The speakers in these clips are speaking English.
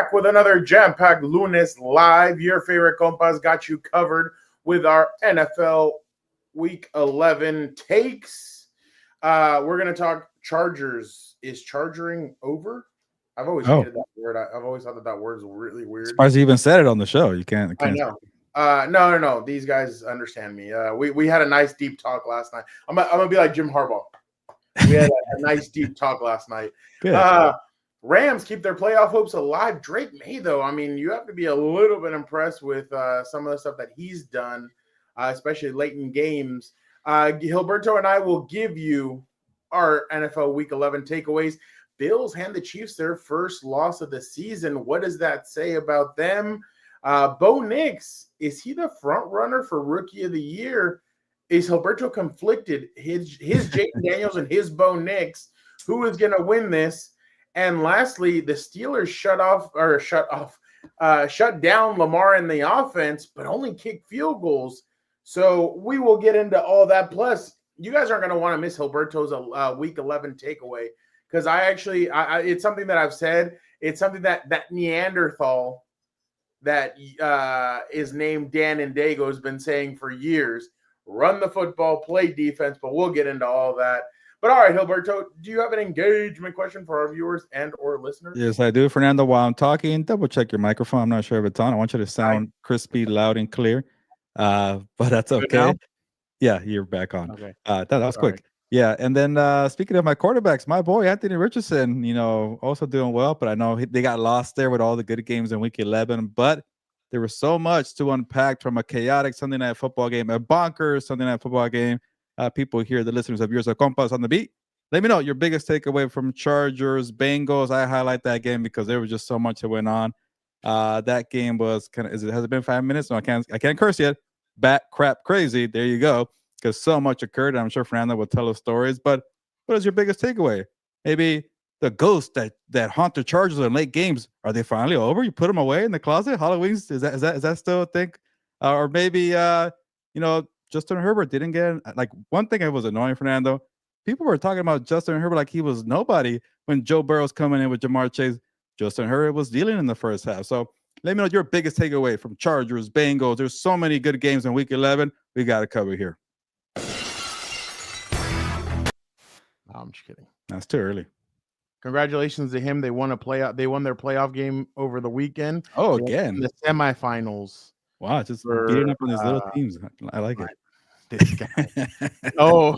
back with another jam-packed Lunes live. Your favorite compas got you covered with our NFL Week 11 takes. We're going to talk Chargers. Is chargering over? I've always hated that word. I've always thought that word's really weird. Surprised you even said it on the show. You can't. I know. No. These guys understand me. We had a nice deep talk last night. I'm gonna be like Jim Harbaugh. We had a nice deep talk last night. Good. Rams keep their playoff hopes alive. Drake May, though, I mean, you have to be a little bit impressed with some of the stuff that he's done, especially late in games. Gilberto and I will give you our NFL Week 11 takeaways. Bills hand the Chiefs their first loss of the season. What does that say about them? Bo Nix, is he the front runner for Rookie of the Year? Is Gilberto conflicted? His Jaden Daniels and his Bo Nix. Who is going to win this? And lastly, the Steelers shut down Lamar in the offense, but only kick field goals. So we will get into all that. Plus, you guys aren't going to want to miss Gilberto's Week 11 takeaway, because it's something that I've said. It's something that Neanderthal that is named Dan and Dago has been saying for years. Run the football, play defense, but we'll get into all that. But all right, Gilberto, do you have an engagement question for our viewers and or listeners? Yes, I do. Fernando, while I'm talking, double check your microphone. I'm not sure if it's on. I want you to sound crispy, loud, and clear. But that's okay. Yeah, you're back on. Okay. That was quick. Yeah, and then speaking of my quarterbacks, my boy Anthony Richardson, also doing well. But I know they got lost there with all the good games in Week 11. But there was so much to unpack from a chaotic Sunday night football game, a bonkers Sunday night football game. People here, the listeners of yours, are Compas on the beat. Let me know your biggest takeaway from Chargers, Bengals. I highlight that game because there was just so much that went on. That game was has it been 5 minutes? No, I can't curse yet. Bat crap crazy. There you go. Because so much occurred. I'm sure Fernando will tell us stories. But what is your biggest takeaway? Maybe the ghosts that haunt the Chargers in late games, are they finally over? You put them away in the closet? Halloween's is that still a thing? Or maybe Justin Herbert didn't get one thing that was annoying, Fernando. People were talking about Justin Herbert like he was nobody when Joe Burrow's coming in with Jamar Chase. Justin Herbert was dealing in the first half. So let me know your biggest takeaway from Chargers, Bengals. There's so many good games in Week 11. We got to cover here. No, I'm just kidding. That's too early. Congratulations to him. They won their playoff game over the weekend. Oh, again. In the semifinals. Wow, just beating up on these little teams. I like it. This guy. Oh,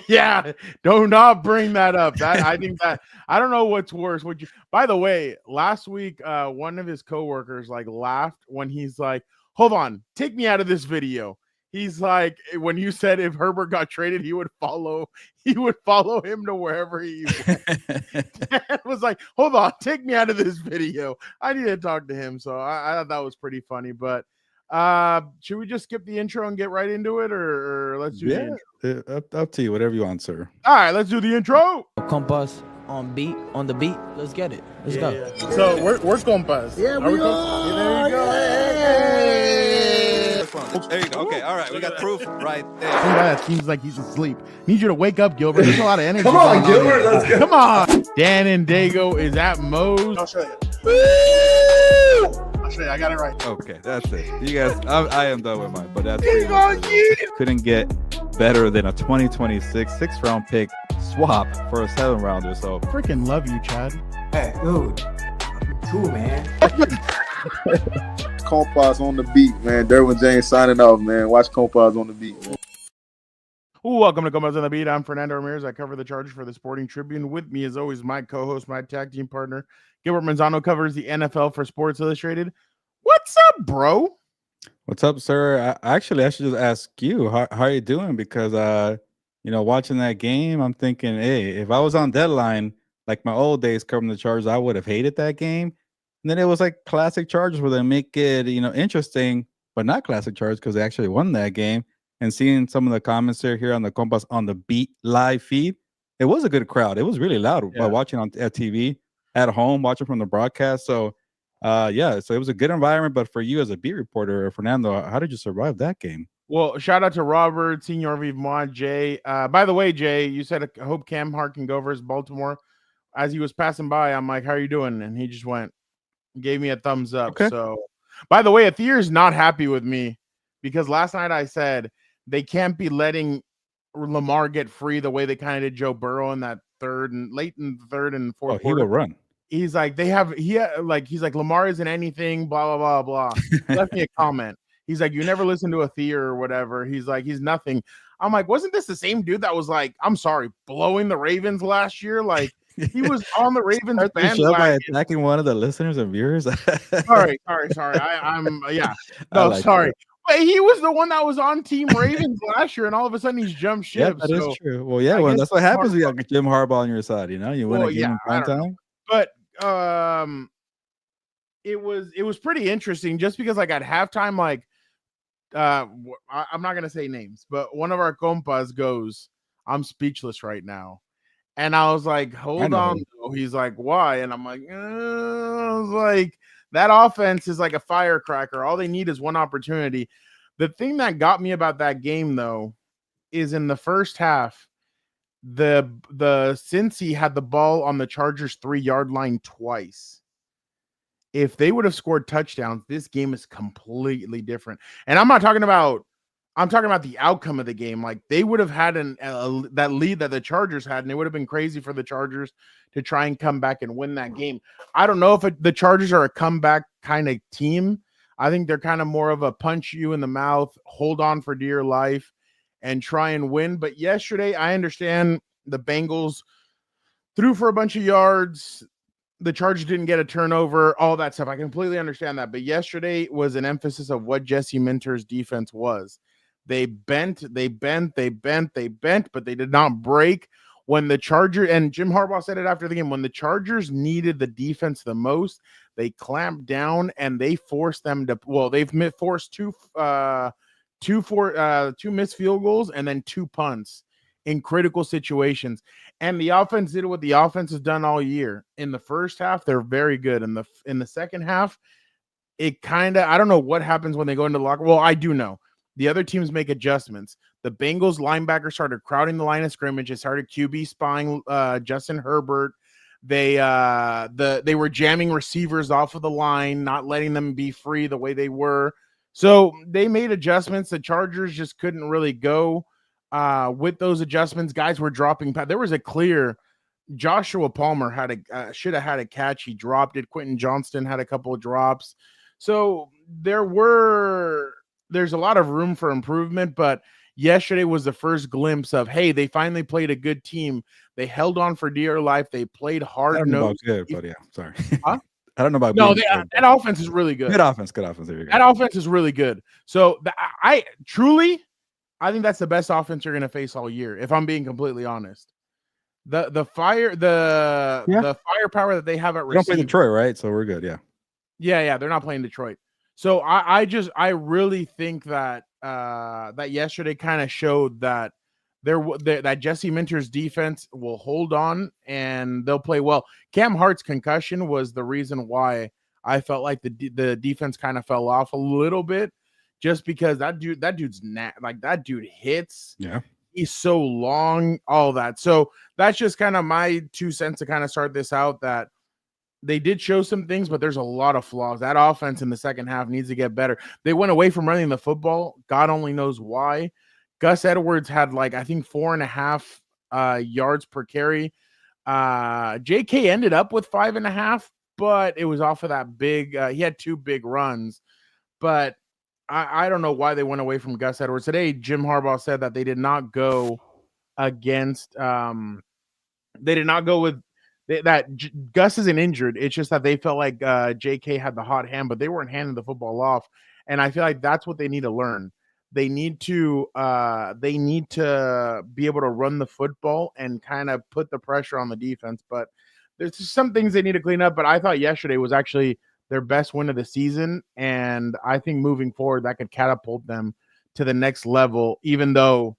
yeah. Do not bring that up. I think that I don't know what's worse. By the way, last week, one of his coworkers laughed when he's like, "Hold on, take me out of this video." He's like, when you said if Herbert got traded, he would follow him to wherever he went. It was like, hold on, take me out of this video. I need to talk to him. So I thought that was pretty funny. But should we just skip the intro and get right into it, or let's do the intro? Up to you, whatever you want, sir. All right, let's do the intro. Compas on the beat. Let's get it. Let's go. Yeah. So we're Compas. Yeah, we are. There you go. Hey. There you go. Okay, all right. We got proof right there. Some guy that seems like he's asleep. Need you to wake up, Gilbert. There's a lot of energy. Come on, Gilbert. Let's go. Come on. Dan and Dago is at Moe's. I'll show you. I'll show you. I got it right. Okay, that's it. You guys, I am done with mine, but that's couldn't get better than a 2026 6th-round pick swap for a 7th-rounder. So Freaking love you, Chad. Hey, dude. Cool, man. Compas on the beat, man. Derwin James signing off, man. Watch Compas on the beat, man. Welcome to Compas on the Beat. I'm Fernando Ramirez. I cover the Chargers for the Sporting Tribune. With me, as always, my co-host, my tag team partner, Gilbert Manzano, covers the NFL for Sports Illustrated. What's up, bro? what's up, sir? I should just ask you, how are you doing? Because watching that game, I'm thinking, hey, if I was on deadline like my old days covering the Chargers, I would have hated that game. And then it was like classic Chargers where they make it, interesting, but not classic Chargers because they actually won that game. And seeing some of the comments here on the Compas on the Beat live feed, it was a good crowd. It was really loud by watching on TV at home, watching from the broadcast. So, so it was a good environment. But for you as a beat reporter, Fernando, how did you survive that game? Well, shout out to Robert, Senior Vivement, Jay. By the way, Jay, you said I hope Cam Hart can go versus Baltimore. As he was passing by, I'm like, how are you doing? And he just went, gave me a thumbs up. Okay. So, by the way, Athir's not happy with me because last night I said they can't be letting Lamar get free the way they kind of did Joe Burrow in that late in the third and fourth Oh, he quarter. will run. He's like, he's like, Lamar isn't anything, blah, blah, blah, blah. Left me a comment. He's like, you never listen to Athir or whatever. He's like, he's nothing. I'm like, wasn't this the same dude that was like, I'm sorry, blowing the Ravens last year? Like, he was on the Ravens By bandwagon. attacking one of the listeners and viewers. Sorry. I'm I No, like sorry. that. But he was the one that was on Team Ravens last year, and all of a sudden he's jumped Yeah, ship. that is So, true. Well, yeah, I well, guess that's what Jim happens when you Harbaugh- got Jim Harbaugh on your side. You know, you win Well, a game yeah, in I prime don't know. time. But it was pretty interesting just because like at halftime, like I'm not gonna say names, but one of our compas goes, I'm speechless right now. And I was like, hold know on. him. Though. He's like, why? And I'm like, I was like, that offense is like a firecracker. All they need is one opportunity. The thing that got me about that game, though, is in the first half, the Cincy had the ball on the Chargers 3-yard line twice. If they would have scored touchdowns, this game is completely different. And I'm talking about the outcome of the game. Like they would have had that lead that the Chargers had, and it would have been crazy for the Chargers to try and come back and win that game. I don't know if the Chargers are a comeback kind of team. I think they're kind of more of a punch you in the mouth, hold on for dear life, and try and win. But yesterday, I understand the Bengals threw for a bunch of yards. The Chargers didn't get a turnover, all that stuff. I completely understand that. But yesterday was an emphasis of what Jesse Minter's defense was. They bent, but they did not break. When the Chargers, and Jim Harbaugh said it after the game, when the Chargers needed the defense the most, they clamped down and they forced them to, well, they've forced two missed field goals and then 2 punts in critical situations. And the offense did what the offense has done all year. In the first half, they're very good. In the second half, it kind of, I don't know what happens when they go into the locker. Well, I do know. The other teams make adjustments. The Bengals linebackers started crowding the line of scrimmage. They started QB spying Justin Herbert. They were jamming receivers off of the line, not letting them be free the way they were. So they made adjustments. The Chargers just couldn't really go with those adjustments. Guys were dropping. There was a clear Joshua Palmer should have had a catch. He dropped it. Quentin Johnston had a couple of drops. So there's a lot of room for improvement, but yesterday was the first glimpse of, hey, they finally played a good team. They held on for dear life. They played hard. I don't know about good, but yeah, sorry. Huh? I don't know about no. good, That offense is really good. Good offense. There you go. That offense is really good. So I think that's the best offense you're going to face all year. If I'm being completely honest, the firepower that they have at receiver. They don't play Detroit, right? So we're good. Yeah. They're not playing Detroit. So I really think that that yesterday kind of showed that that Jesse Minter's defense will hold on and they'll play well. Cam Hart's concussion was the reason why I felt like the defense kind of fell off a little bit, just because that dude hits. Yeah. He's so long, all that. So that's just kind of my 2 cents to kind of start this out, that they did show some things, but there's a lot of flaws. That offense in the second half needs to get better. They went away from running the football. God only knows why. Gus Edwards had I think 4.5 yards per carry. JK ended up with 5.5, but it was off of that big. He had 2 big runs, but I don't know why they went away from Gus Edwards. Today, Jim Harbaugh said that they did not go against they did not go with that Gus isn't injured. It's just that they felt like JK had the hot hand, but they weren't handing the football off. And I feel like that's what they need to learn. They need to be able to run the football and kind of put the pressure on the defense. But there's just some things they need to clean up. But I thought yesterday was actually their best win of the season, and I think moving forward that could catapult them to the next level, even though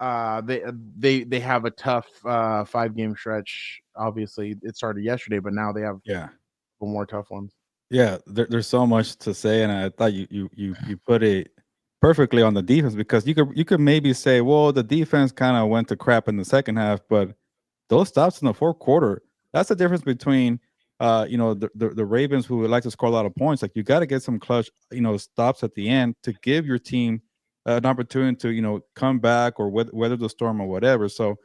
they have a tough 5-game stretch. Obviously it started yesterday, but now they have more tough ones. There's so much to say, and I thought you put it perfectly on the defense, because you could maybe say, well, the defense kind of went to crap in the second half, but those stops in the fourth quarter, that's the difference between the Ravens, who would like to score a lot of points, like you got to get some clutch, stops at the end to give your team an opportunity to, come back or weather the storm or whatever. So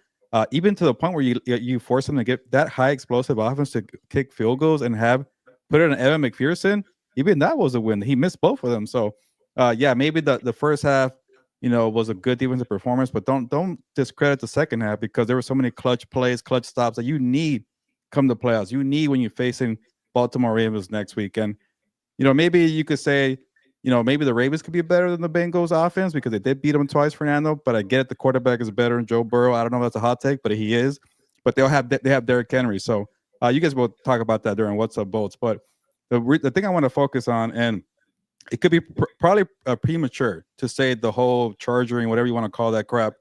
even to the point where you force them to get that high explosive offense to kick field goals and put it in Evan McPherson, even that was a win. He missed both of them. So yeah, maybe the first half, was a good defensive performance, but don't discredit the second half because there were so many clutch plays, clutch stops that you need come the playoffs. You need when you're facing Baltimore Ravens next week. And, maybe you could say, maybe the Ravens could be better than the Bengals offense because they did beat them twice, Fernando. But I get it, the quarterback is better than Joe Burrow. I don't know if that's a hot take, but he is. But they have Derrick Henry. So you guys will talk about that during What's Up Bolts. But the thing I want to focus on, and it could be probably premature to say the whole charging, whatever you want to call that crap,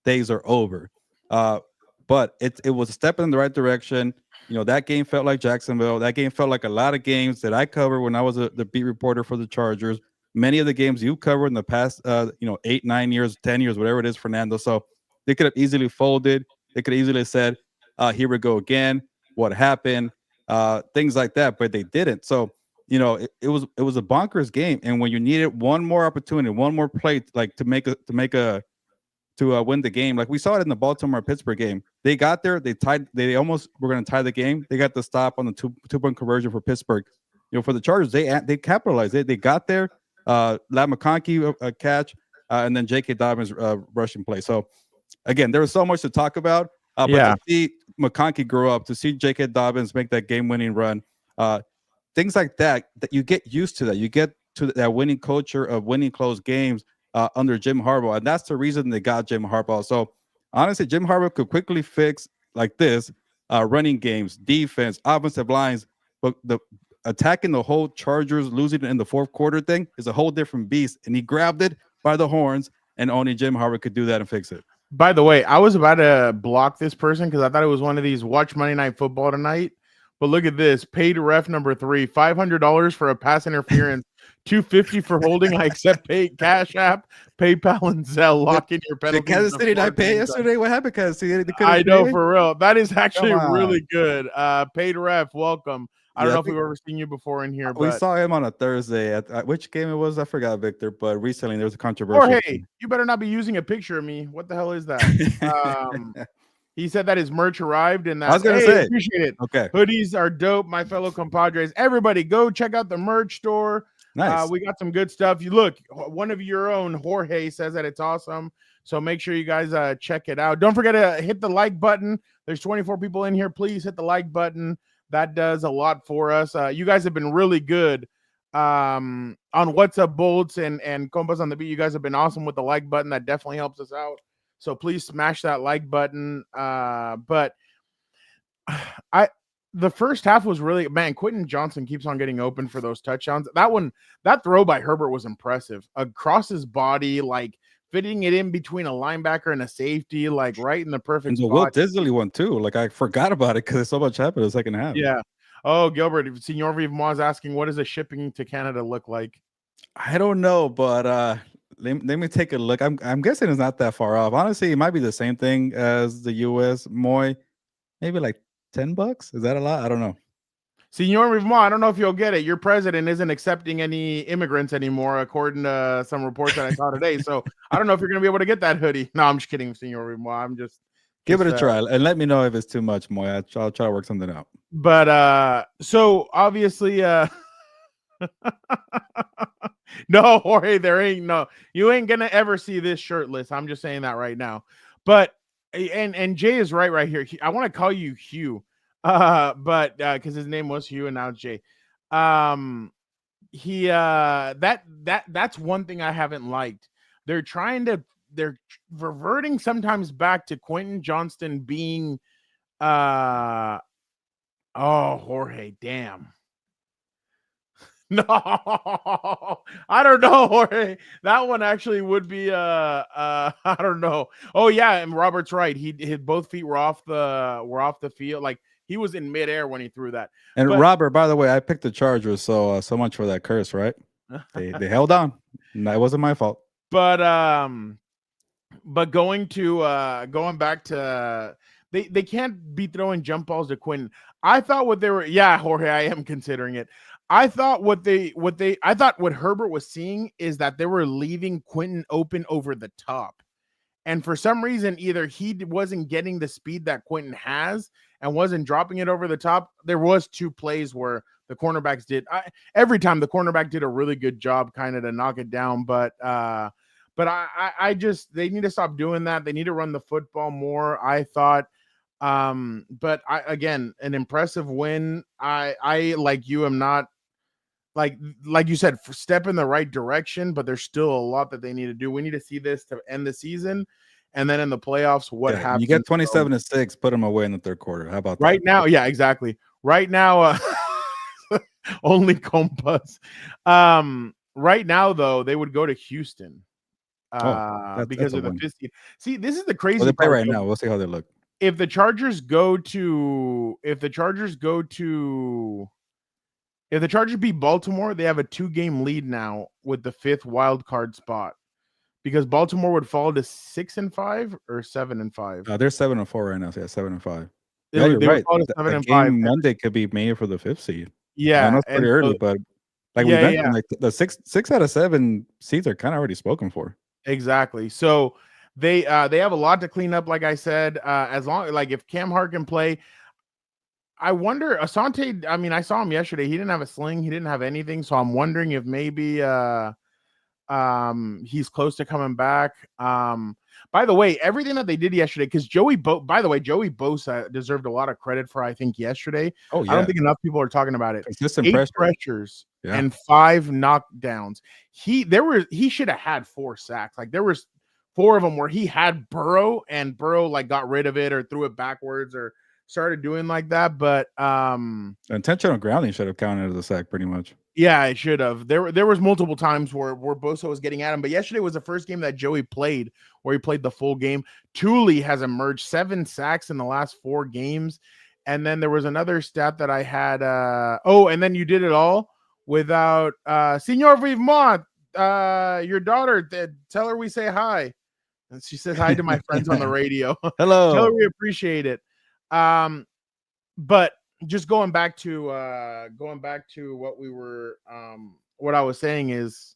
days are over. But it was a step in the right direction. That game felt like Jacksonville. That game felt like a lot of games that I covered when I was the beat reporter for the Chargers. Many of the games you covered in the past, 8, 9 years, 10 years, whatever it is, Fernando. So they could have easily folded. They could have easily said, here we go again. What happened? Things like that, but they didn't. So, it was a bonkers game. And when you needed one more opportunity, one more play, like to win the game, like we saw it in the Baltimore-Pittsburgh game. They got there, they tied, they almost were going to tie the game. They got the stop on the two-point conversion for Pittsburgh. For the Chargers, they capitalized. They got there. Lat McConkey a catch, and then J.K. Dobbins rushing play. So again, there was so much to talk about. But to see McConkey grow up, to see J.K. Dobbins make that game-winning run, things like that you get used to that. You get to that winning culture of winning close games under Jim Harbaugh, and that's the reason they got Jim Harbaugh. So honestly, Jim Harbaugh could quickly fix like this running games, defense, offensive lines, but the attacking the whole Chargers, losing in the fourth quarter thing is a whole different beast, and he grabbed it by the horns, and only Jim Harbaugh could do that and fix it. By the way, I was about to block this person because I thought it was one of these watch Monday Night Football tonight. But look at this. Paid ref number 3, $500 for a pass interference, $250 for holding. I accept Cash App, PayPal, and Zelle. Lock in your penalty. Did Kansas City not pay yesterday? What happened, Kansas City? I know, for real. That is actually really good. Paid ref, welcome. I don't know if we've ever seen you before in here. We saw him on a Thursday. At which game it was? I forgot, Victor. But recently there was a controversy. Jorge, you better not be using a picture of me. What the hell is that? He said that his merch arrived, and that, I was going to say, appreciate it. Okay, hoodies are dope, my fellow compadres. Everybody, go check out the merch store. Nice. We got some good stuff. You look, one of your own, Jorge, says that it's awesome. So make sure you guys check it out. Don't forget to hit the like button. There's 24 people in here. Please hit the like button. That does a lot for us. You guys have been really good on What's Up Bolts and Compas on the Beat. You guys have been awesome with the like button. That definitely helps us out. So please smash that like button. But the first half was really, man, Quentin Johnson keeps on getting open for those touchdowns. That throw by Herbert was impressive. Across his body, like fitting it in between a linebacker and a safety, like right in the perfect spot. Will Disley one too. Like I forgot about it because so much happened in the second half. Yeah. Oh, Gilbert, Senor Vivmois is asking, what does the shipping to Canada look like? I don't know, but let me take a look. I'm guessing it's not that far off. Honestly, it might be the same thing as the US. Maybe like $10. Is that a lot? I don't know. Senor Vivmois, I don't know if you'll get it. Your president isn't accepting any immigrants anymore, according to some reports that I saw today. So I don't know if you're going to be able to get that hoodie. No, I'm just kidding, Senor Vivmois. I'm just give it a try and let me know if it's too much, Moy. I'll try to work something out. But so obviously no, Jorge, you ain't gonna ever see this shirtless. I'm just saying that right now. But and Jay is right here. I want to call you Hugh, but because his name was Hugh and now it's Jay. That's one thing I haven't liked. They're reverting sometimes back to Quentin Johnston being Jorge, damn. No, I don't know, Jorge. That one actually would be I don't know. Oh yeah, and Robert's right. His both feet were off the field. Like he was in midair when he threw that. And Robert, by the way, I picked the Chargers, so much for that curse, right? They held on. That wasn't my fault. But going back to they can't be throwing jump balls to Quentin. I thought what they were, yeah, Jorge, I am considering it. I thought what Herbert was seeing is that they were leaving Quentin open over the top. And for some reason, either he wasn't getting the speed that Quentin has and wasn't dropping it over the top. There was 2 plays where the cornerbacks did. Every time the cornerback did a really good job kind of to knock it down. But I just, they need to stop doing that. They need to run the football more, I thought. But again, an impressive win. I like you am not, like you said, step in the right direction, but there's still a lot that they need to do. We need to see this to end the season, and then in the playoffs, what happens? You get 27-6, put them away in the third quarter. How about right that? now? Yeah, exactly. Right now, only Compas. Right now, though, they would go to Houston because of the 15. See, this is the crazy they play part. Right now. We'll see how they look. If the Chargers beat Baltimore, they have a 2-game lead now with the 5th wild card spot, because Baltimore would fall to 6-5 or 7-5. They're 7-4 right now. So yeah, 7-5. You're right. That game Monday could be made for the 5th seed. Yeah, I know it's pretty early, but like we mentioned, like the 6 out of 7 seeds are kind of already spoken for. Exactly. So they have a lot to clean up. Like I said, as long, like, if Cam Hart can play. I wonder, Asante, I mean, I saw him yesterday. He didn't have a sling. He didn't have anything. So I'm wondering if maybe he's close to coming back. By the way, everything that they did yesterday, because Joey Bosa deserved a lot of credit for, I think, yesterday. Oh, yeah. I don't think enough people are talking about it. Consistent 8 pressures and 5 knockdowns. He should have had 4 sacks. Like, there was 4 of them where he had Burrow, and Burrow like got rid of it or threw it backwards or started doing like that. But intentional grounding should have counted as a sack pretty much. Yeah, it should have. There was multiple times where Bosa was getting at him, but yesterday was the first game that Joey played where he played the full game. Thule has emerged 7 sacks in the last 4 games. And then there was another stat that I had. And then you did it all without Senor Vivemont, your daughter. Tell her we say hi. And she says hi to my friends on the radio. Hello. Tell her we appreciate it. But just going back to what we were what I was saying is,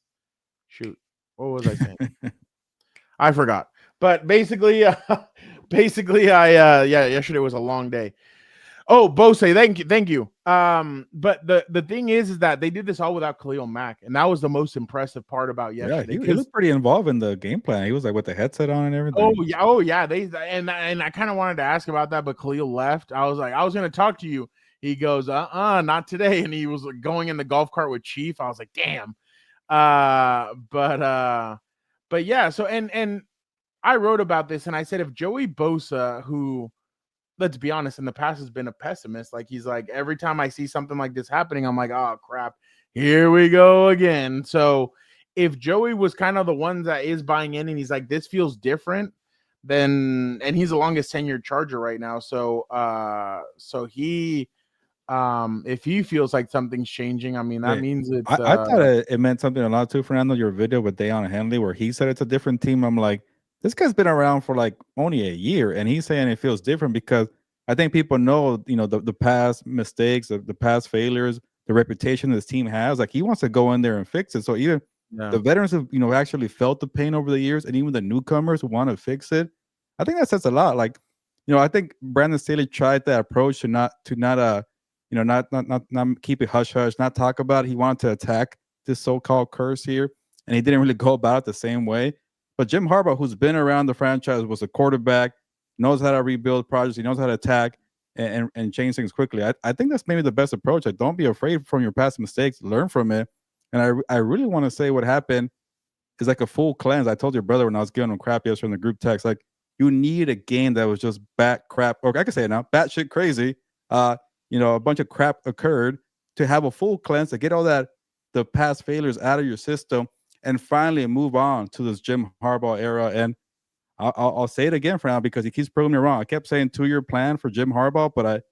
shoot, what was I saying? I forgot. But basically yesterday was a long day. Oh, Bose, thank you. But the thing is that they did this all without Khalil Mack, and that was the most impressive part about yesterday. Yeah, he looked pretty involved in the game plan. He was like with the headset on and everything. Oh yeah. And I kind of wanted to ask about that, but Khalil left. I was like, I was going to talk to you. He goes, not today, and he was going in the golf cart with Chief. I was like, damn. But yeah. So and I wrote about this, and I said if Joey Bosa, who, let's be honest, in the past has been a pessimist. Like, he's like, every time I see something like this happening, I'm like, oh crap, here we go again. So if Joey was kind of the one that is buying in and he's like, this feels different, then, and he's the longest tenured Charger right now. So he, if he feels like something's changing, I mean, that means it's. I thought it meant something a lot too, Fernando. Your video with Deion Henley, where he said it's a different team. I'm like, this guy's been around for like only a year, and he's saying it feels different because I think people know, the past mistakes, the past failures, the reputation this team has. Like, he wants to go in there and fix it. So even the veterans have, actually felt the pain over the years, and even the newcomers want to fix it. I think that says a lot. Like, I think Brandon Staley tried that approach to not keep it hush hush, not talk about it. He wanted to attack this so-called curse here, and he didn't really go about it the same way. But Jim Harbaugh, who's been around the franchise, was a quarterback, knows how to rebuild projects, he knows how to attack and change things quickly. I think that's maybe the best approach. Like, don't be afraid from your past mistakes, learn from it. And I really want to say what happened is like a full cleanse. I told your brother when I was giving him crap yesterday in the group text, like, you need a game that was just bat crap, or I can say it now, bat shit crazy. A bunch of crap occurred to have a full cleanse, to get all the past failures out of your system, and finally move on to this Jim Harbaugh era. And I'll say it again for now because he keeps proving me wrong. I kept saying 2-year plan for Jim Harbaugh, but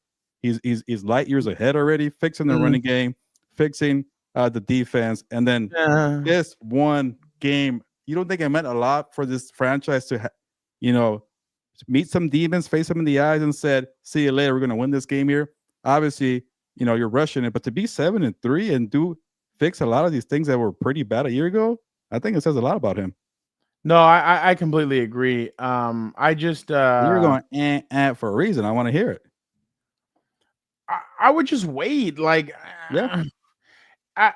he's light years ahead already, fixing the running game, fixing the defense, and then this one game. You don't think it meant a lot for this franchise to, meet some demons, face them in the eyes, and said, "See you later. We're going to win this game here." Obviously, you're rushing it, but to be 7-3 and fix a lot of these things that were pretty bad a year ago, I think it says a lot about him. No, I completely agree. I just You're going for a reason. I want to hear it. I would just wait. Like, yeah, I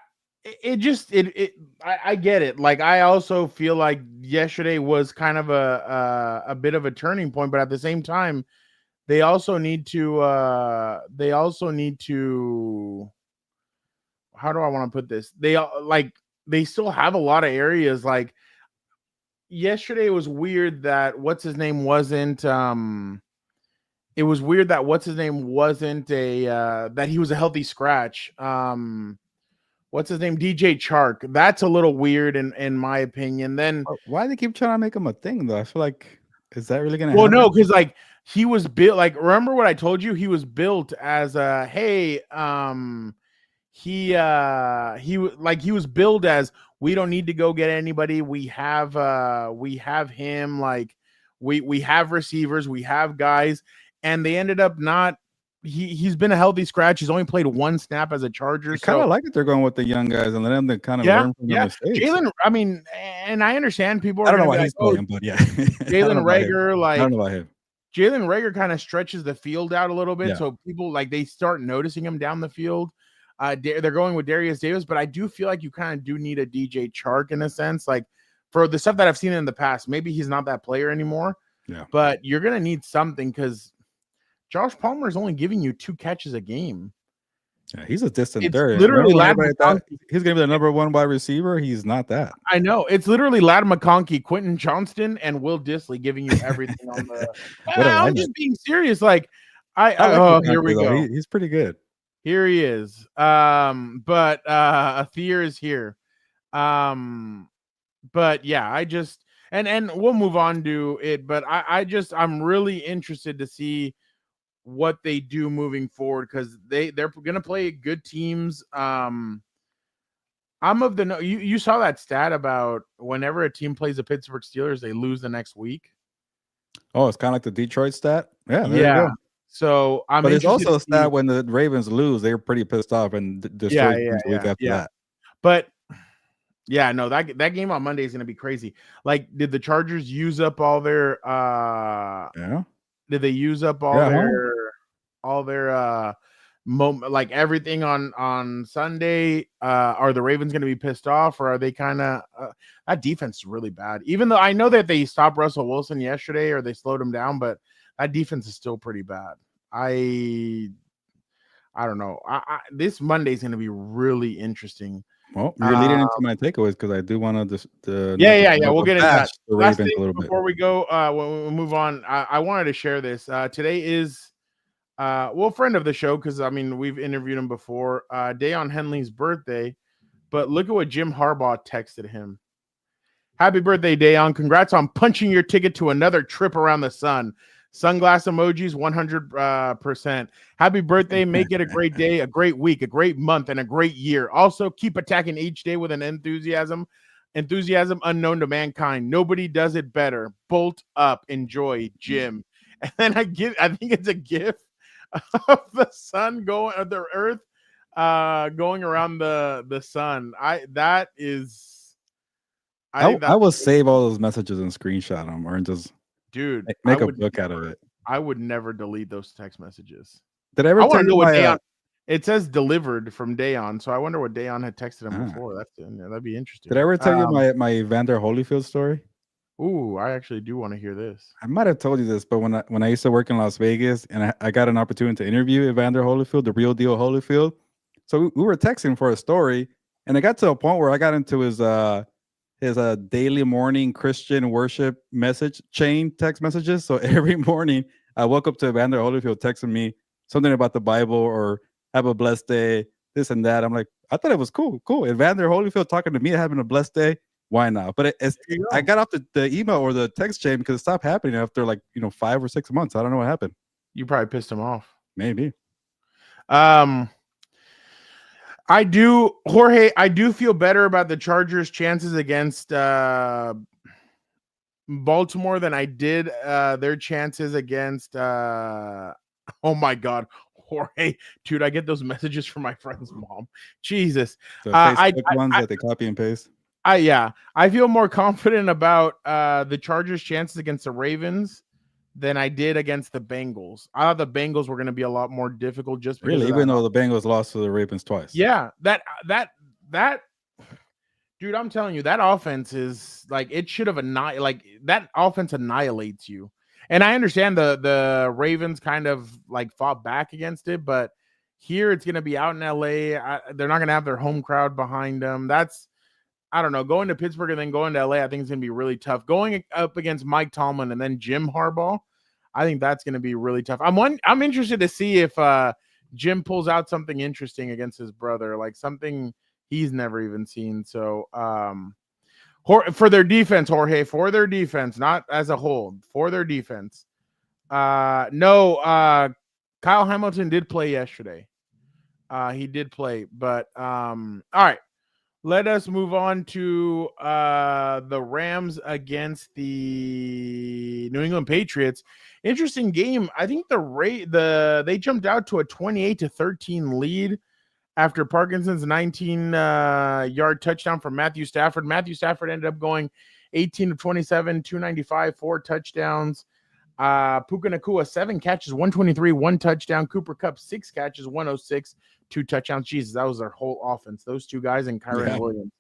get it. Like, I also feel like yesterday was kind of a bit of a turning point, but at the same time, they also need to how do I want to put this? They still have a lot of areas. Like, yesterday was weird that what's his name wasn't it was weird that what's his name wasn't that he was a healthy scratch. What's his name? DJ Chark. That's a little weird in my opinion. Then why do they keep trying to make him a thing though? I feel like, is that really gonna happen? happen? No, because like he was built, like, remember what I told you? He was built as a he was billed as, we don't need to go get anybody. We have him. Like, we have receivers, we have guys, and they ended up not. He's been a healthy scratch. He's only played one snap as a Charger. I kind of like it. They're going with the young guys and let them kind of learn from their mistakes. Jalen, I mean, and I understand people are. I don't know why he's playing, but yeah, Jalen Reagor, like, I don't know about him. Jalen Reagor kind of stretches the field out a little bit, so people, like, they start noticing him down the field. They're going with Darius Davis, but I do feel like you kind of do need a DJ Chark in a sense. Like, for the stuff that I've seen in the past, maybe he's not that player anymore. Yeah, but you're gonna need something because Josh Palmer is only giving you 2 catches a game. Yeah, he's a distant it's third. Literally, he's gonna be the number 1 wide receiver. He's not that. I know. It's literally Ladd McConkey, Quentin Johnston, and Will Disley giving you everything on the. I'm just being serious. Like, here we go. He's pretty good. Here he is. But Athier is here. But yeah, I just and we'll move on to it. But I'm really interested to see what they do moving forward, because they're gonna play good teams. I'm of the you saw that stat about whenever a team plays the Pittsburgh Steelers, they lose the next week. Oh, it's kind of like the Detroit stat. Yeah, there you go. So but it's also a stat when the Ravens lose, they're pretty pissed off and destroy the week after that. But yeah, no, that game on Monday is gonna be crazy. Like, did the Chargers use up all their Did they use up all their like everything on Sunday? Are the Ravens going to be pissed off, or are they kind of that defense is really bad? Even though I know that they stopped Russell Wilson yesterday, or they slowed him down, but that defense is still pretty bad. I don't know. This Monday is going to be really interesting. Well, you're leading into my takeaways because I do want to we'll get into that. Last thing before we go, when we move on, I wanted to share this. Today is friend of the show, because I mean we've interviewed him before. Deion Henley's birthday, but look at what Jim Harbaugh texted him. Happy birthday, Deion! Congrats on punching your ticket to another trip around the sun. Sunglass emojis 100%. Happy birthday. Make it a great day, a great week, a great month, and a great year. Also, keep attacking each day with an enthusiasm unknown to mankind. Nobody does it better. Bolt up. Enjoy, Jim. And then I think it's a gif of the sun going, of the earth going around the sun. I will save all those messages and screenshot them, or just make a book out of it. I would never delete those text messages. Did I ever tell you what Deion? It says delivered from Deion, so I wonder what Deion had texted him before. That'd be interesting. Did I ever tell you my Evander Holyfield story? Ooh, I actually do want to hear this. I might have told you this, but when I used to work in Las Vegas and I got an opportunity to interview Evander Holyfield, the real deal Holyfield. So we were texting for a story, and it got to a point where I got into his daily morning Christian worship message chain text messages. So every morning I woke up to Evander Holyfield texting me something about the Bible or have a blessed day, this and that. I'm like, I thought it was cool. Evander Holyfield talking to me, having a blessed day. Why not? But I got off the email or the text chain because it stopped happening after 5 or 6 months. I don't know what happened. You probably pissed him off. Maybe. I do feel better about the Chargers' chances against Baltimore than I did their chances against oh my god, Jorge. Dude, I get those messages from my friend's mom. Jesus. The I Facebook ones that they copy and paste. I feel more confident about the Chargers' chances against the Ravens than I did against the Bengals. I thought the Bengals were going to be a lot more difficult just because Really, of even that. though the Bengals lost to the Ravens twice. Yeah, that dude, I'm telling you, that offense is like it should have like that offense annihilates you. And I understand the Ravens kind of like fought back against it, but here it's going to be out in LA. They're not going to have their home crowd behind them. That's I don't know. Going to Pittsburgh and then going to LA, I think it's going to be really tough. Going up against Mike Tomlin and then Jim Harbaugh, I think that's going to be really tough. I'm interested to see if Jim pulls out something interesting against his brother, like something he's never even seen. So for their defense, Jorge, for their defense, not as a whole, for their defense. No, Kyle Hamilton did play yesterday. He did play, but all right. Let us move on to the Rams against the New England Patriots. Interesting game. I think they jumped out to a 28-13 lead after Parkinson's 19-yard touchdown from Matthew Stafford. Matthew Stafford ended up going 18 of 27, 295, 4 touchdowns. Puka Nacua, 7 catches, 123, 1 touchdown. Cooper Kupp, 6 catches, 106, 2 touchdowns. Jesus, that was their whole offense. Those two guys and Kyron Williams.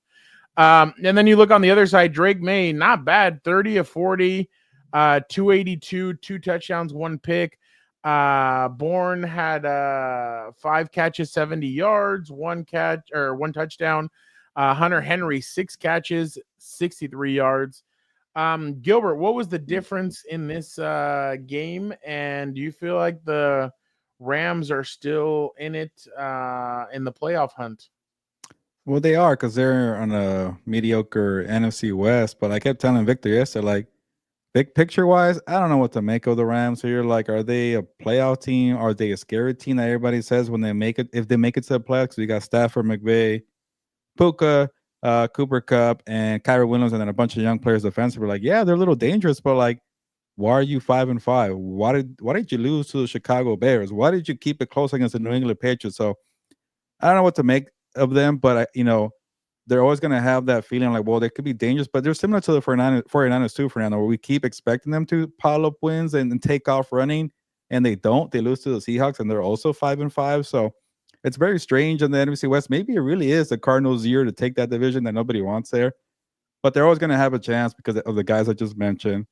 And then you look on the other side, Drake May, not bad, 30 of 40, 282, 2 touchdowns, 1 pick. Bourne had 5 catches, 70 yards, 1 touchdown. Hunter Henry, 6 catches, 63 yards. Gilbert, what was the difference in this game? And do you feel like the Rams are still in it in the playoff hunt? Well, they are because they're on a mediocre NFC West. But I kept telling Victor yesterday, like, big picture wise, I don't know what to make of the Rams here. Like, are they a playoff team? Are they a scary team that everybody says when they make it, if they make it to the playoffs? You got Stafford, McVay, Puka, Cooper Kupp, and Kyron Williams, and then a bunch of young players defensively. Like, yeah, they're a little dangerous, but like, why are you 5-5? Why did you lose to the Chicago Bears? Why did you keep it close against the New England Patriots? So I don't know what to make of them, but they're always going to have that feeling like, well, they could be dangerous, but they're similar to the 49ers too, Fernando, where we keep expecting them to pile up wins and take off running, and they don't. They lose to the Seahawks, and they're also 5-5. So it's very strange in the NFC West. Maybe it really is the Cardinals' year to take that division that nobody wants there, but they're always going to have a chance because of the guys I just mentioned.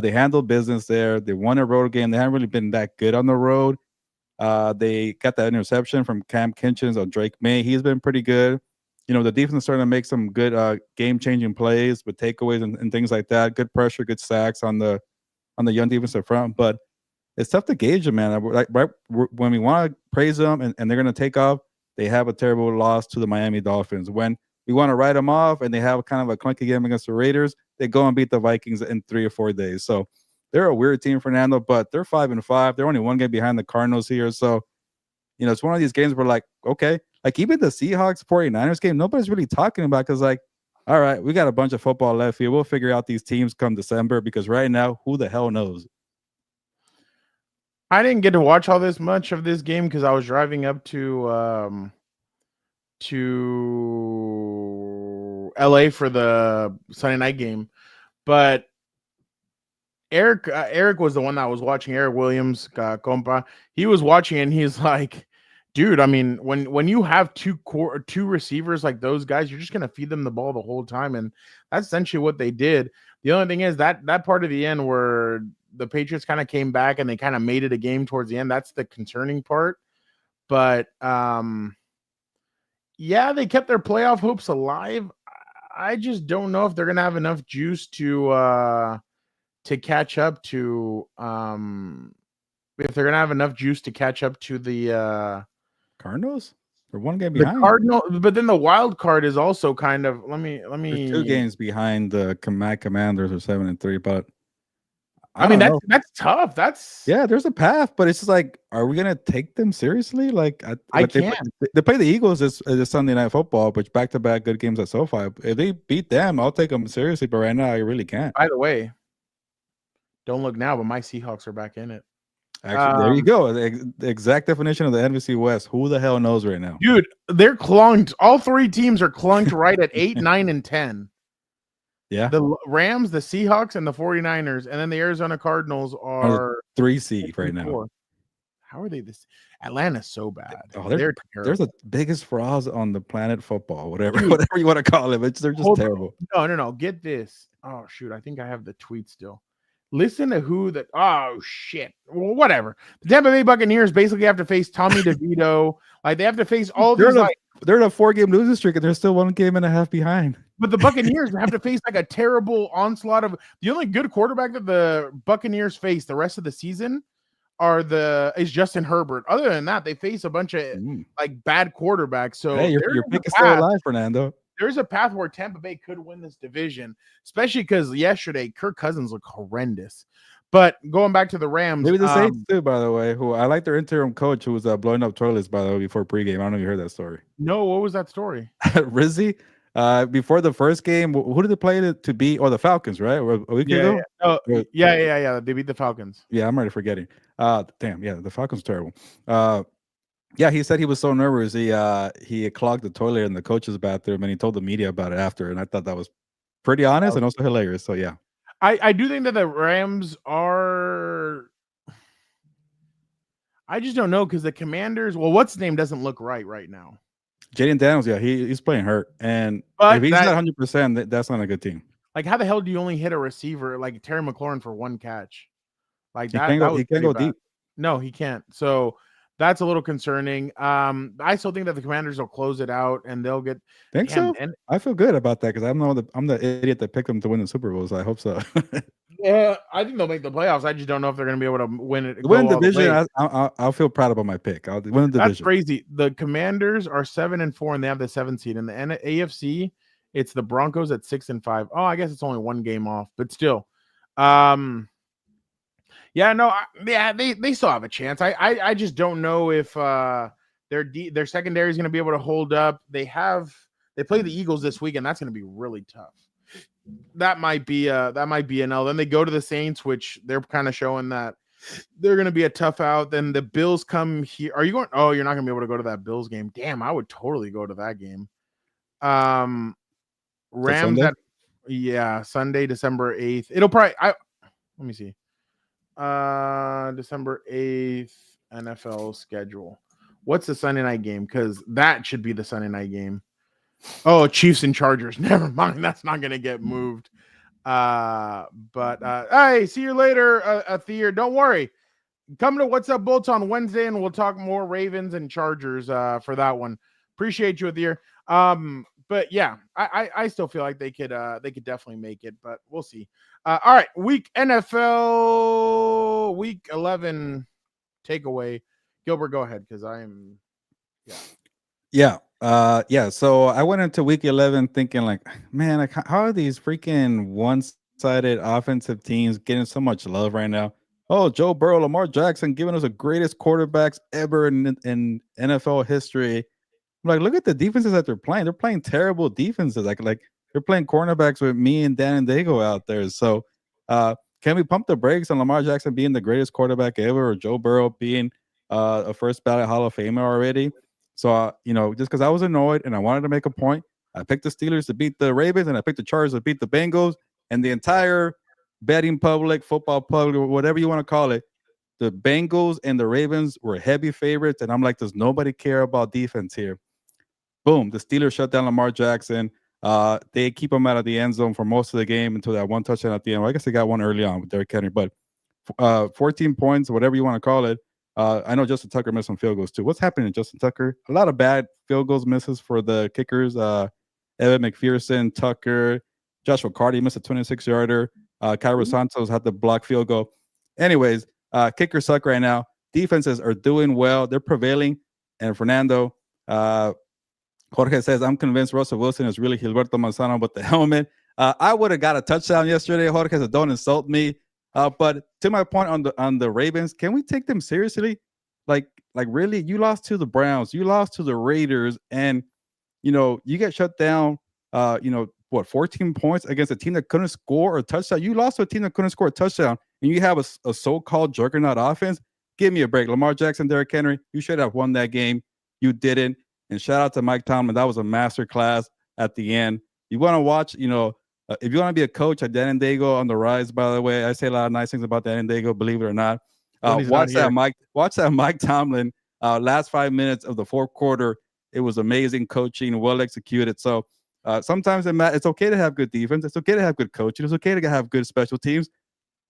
They handled business there. They won a road game. They haven't really been that good on the road. They got that interception from Cam Kinchens or Drake May. He's been pretty good. The defense is starting to make some good game-changing plays with takeaways and things like that. Good pressure, good sacks on the young defensive front. But it's tough to gauge them, man. Like right when we want to praise them and they're going to take off, they have a terrible loss to the Miami Dolphins. When we want to write them off and they have kind of a clunky game against the Raiders, they go and beat the Vikings in 3 or 4 days. So they're a weird team, Fernando, but they're 5-5. They're only 1 game behind the Cardinals here. So, it's one of these games where, like, okay, like even the Seahawks 49ers game, nobody's really talking about because, like, all right, we got a bunch of football left here. We'll figure out these teams come December because right now, who the hell knows? I didn't get to watch all this much of this game because I was driving up to LA for the Sunday night game. But Eric was the one that was watching. Eric Williams, compa. He was watching and he's like, dude, I mean, when you have two receivers like those guys, you're just gonna feed them the ball the whole time, and that's essentially what they did. The only thing is that part of the end where the Patriots kind of came back and they kind of made it a game towards the end. That's the concerning part. But yeah, they kept their playoff hopes alive. I just don't know if they're gonna have enough juice to catch up to if they're gonna have enough juice to catch up to the Cardinals. They're 1 game behind. The Cardinal, but then the wild card is also kind of let me They're 2 games behind the Commanders are 7-3, but I mean that's tough. There's a path, but it's just like, are we gonna take them seriously? Like I can't. They play the Eagles this Sunday Night Football, which back-to-back good games at SoFi. If they beat them, I'll take them seriously. But right now, I really can't. By the way, Don't look now, but my Seahawks are back in it. Actually, there you go. The exact definition of the NFC West. Who the hell knows right now? Dude, they're clunked. All three teams are clunked right at 8, 9, and 10. Yeah. The Rams, the Seahawks, and the 49ers, and then the Arizona Cardinals are 3 seed right now. 4. How are they this? Atlanta's so bad. Oh, they're there's the biggest frauds on the planet football, whatever you want to call it. They're just terrible. No. Get this. Oh, shoot. I think I have the tweet still. Listen to who that. Oh, shit. Well, whatever. The Tampa Bay Buccaneers basically have to face Tommy DeVito. Like, they have to face all these. They're in a 4-game losing streak, and they're still 1.5 games behind. But the Buccaneers have to face like a terrible onslaught of. The only good quarterback that the Buccaneers face the rest of the season is Justin Herbert. Other than that, they face a bunch of like bad quarterbacks. So hey, your pick is still alive, Fernando. There's a path where Tampa Bay could win this division, especially because yesterday Kirk Cousins looked horrendous. But going back to the Rams, maybe the Saints too, by the way. Who I like their interim coach who was blowing up toilets, by the way, before pregame. I don't know if you heard that story. No, what was that story? Rizzy, before the first game, who did they play to beat? Or the Falcons, right? A week ago? Yeah. They beat the Falcons. Yeah, I'm already forgetting. Damn, yeah, the Falcons terrible. Yeah, he said he was so nervous he clogged the toilet in the coach's bathroom, and he told the media about it after. And I thought that was pretty honest and also hilarious. So yeah, I do think that the Rams are. I just don't know because the Commanders. Well, what's his name doesn't look right now. Jaden Daniels, yeah, he's playing hurt, and if he's not 100%, that's not a good team. Like, how the hell do you only hit a receiver like Terry McLaurin for 1 catch? Like that, he can't go deep. No, he can't. So that's a little concerning. I still think that the Commanders will close it out and they'll get. Think so? And I feel good about that because I'm the idiot that picked them to win the Super Bowl. So I hope so. Yeah, I think they'll make the playoffs. I just don't know if they're going to be able to win it. Win the division. I'll feel proud about my pick. I'll win the division. That's crazy. The Commanders are 7-4 and they have the 7th seed. In the AFC, it's the Broncos at 6-5. Oh, I guess it's only 1 game off, but still. Yeah, no, they still have a chance. I just don't know if their secondary is going to be able to hold up. They play the Eagles this week, and that's going to be really tough. That might be an L. Then they go to the Saints, which they're kind of showing that they're going to be a tough out. Then the Bills come here. Are you going? Oh, you're not going to be able to go to that Bills game. Damn, I would totally go to that game. Rams Sunday, December 8th. It'll probably let me see. December 8th NFL schedule. What's the Sunday night game? Because that should be the Sunday night game. Oh, Chiefs and Chargers. Never mind. That's not going to get moved. But hey, see you later, Athir. Don't worry. Come to What's Up Bolts on Wednesday, and we'll talk more Ravens and Chargers for that one. Appreciate you, Athir. But yeah, I still feel like they could definitely make it, but we'll see. All right, NFL Week 11 takeaway. Gilbert, go ahead because I am. Yeah. So I went into Week 11 thinking like, man, like, how are these freaking one-sided offensive teams getting so much love right now? Oh, Joe Burrow, Lamar Jackson giving us the greatest quarterbacks ever in NFL history. Like, look at the defenses that they're playing. They're playing terrible defenses. Like they're playing cornerbacks with me and Dan and Dago out there. So can we pump the brakes on Lamar Jackson being the greatest quarterback ever, or Joe Burrow being a first ballot Hall of Famer already? So, just because I was annoyed and I wanted to make a point, I picked the Steelers to beat the Ravens and I picked the Chargers to beat the Bengals, and the entire betting public, football public, whatever you want to call it, the Bengals and the Ravens were heavy favorites. And I'm like, does nobody care about defense here? Boom, the Steelers shut down Lamar Jackson. They keep him out of the end zone for most of the game until that one touchdown at the end. Well, I guess they got one early on with Derrick Henry, but 14 points, whatever you want to call it. I know Justin Tucker missed some field goals too. What's happening to Justin Tucker? A lot of bad field goals misses for the kickers. Evan McPherson, Tucker, Joshua Carty missed a 26-yarder. Cairo Santos had the block field goal. Anyways, kickers suck right now. Defenses are doing well. They're prevailing. And Fernando, Jorge says, I'm convinced Russell Wilson is really Gilberto Manzano with the helmet. I would have got a touchdown yesterday. Jorge said, don't insult me. But to my point on the Ravens, can we take them seriously? Like really, you lost to the Browns, you lost to the Raiders, and you get shut down. 14 points against a team that couldn't score a touchdown. You lost to a team that couldn't score a touchdown, and you have a so-called juggernaut offense, give me a break. Lamar Jackson, Derrick Henry, you should have won that game. You didn't. And shout out to Mike Tomlin. That was a master class at the end. You want to watch, if you want to be a coach at Denandago on the rise, by the way, I say a lot of nice things about Denandago, believe it or not. Watch that Mike Tomlin last 5 minutes of the fourth quarter. It was amazing coaching, well executed. So sometimes it's okay to have good defense. It's okay to have good coaching. It's okay to have good special teams,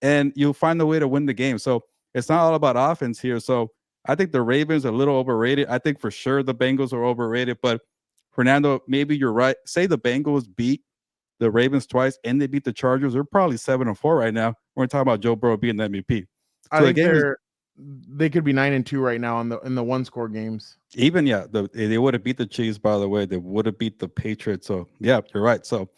and you'll find a way to win the game. So it's not all about offense here. So I think the Ravens are a little overrated. I think for sure the Bengals are overrated. But Fernando, maybe you're right. Say the Bengals beat the Ravens twice and they beat the Chargers. They're probably 7-4 right now. We're talking about Joe Burrow being the MVP. So I think they could be 9-2 right now in the one-score games. Even they would have beat the Chiefs. By the way, they would have beat the Patriots. So yeah, you're right. So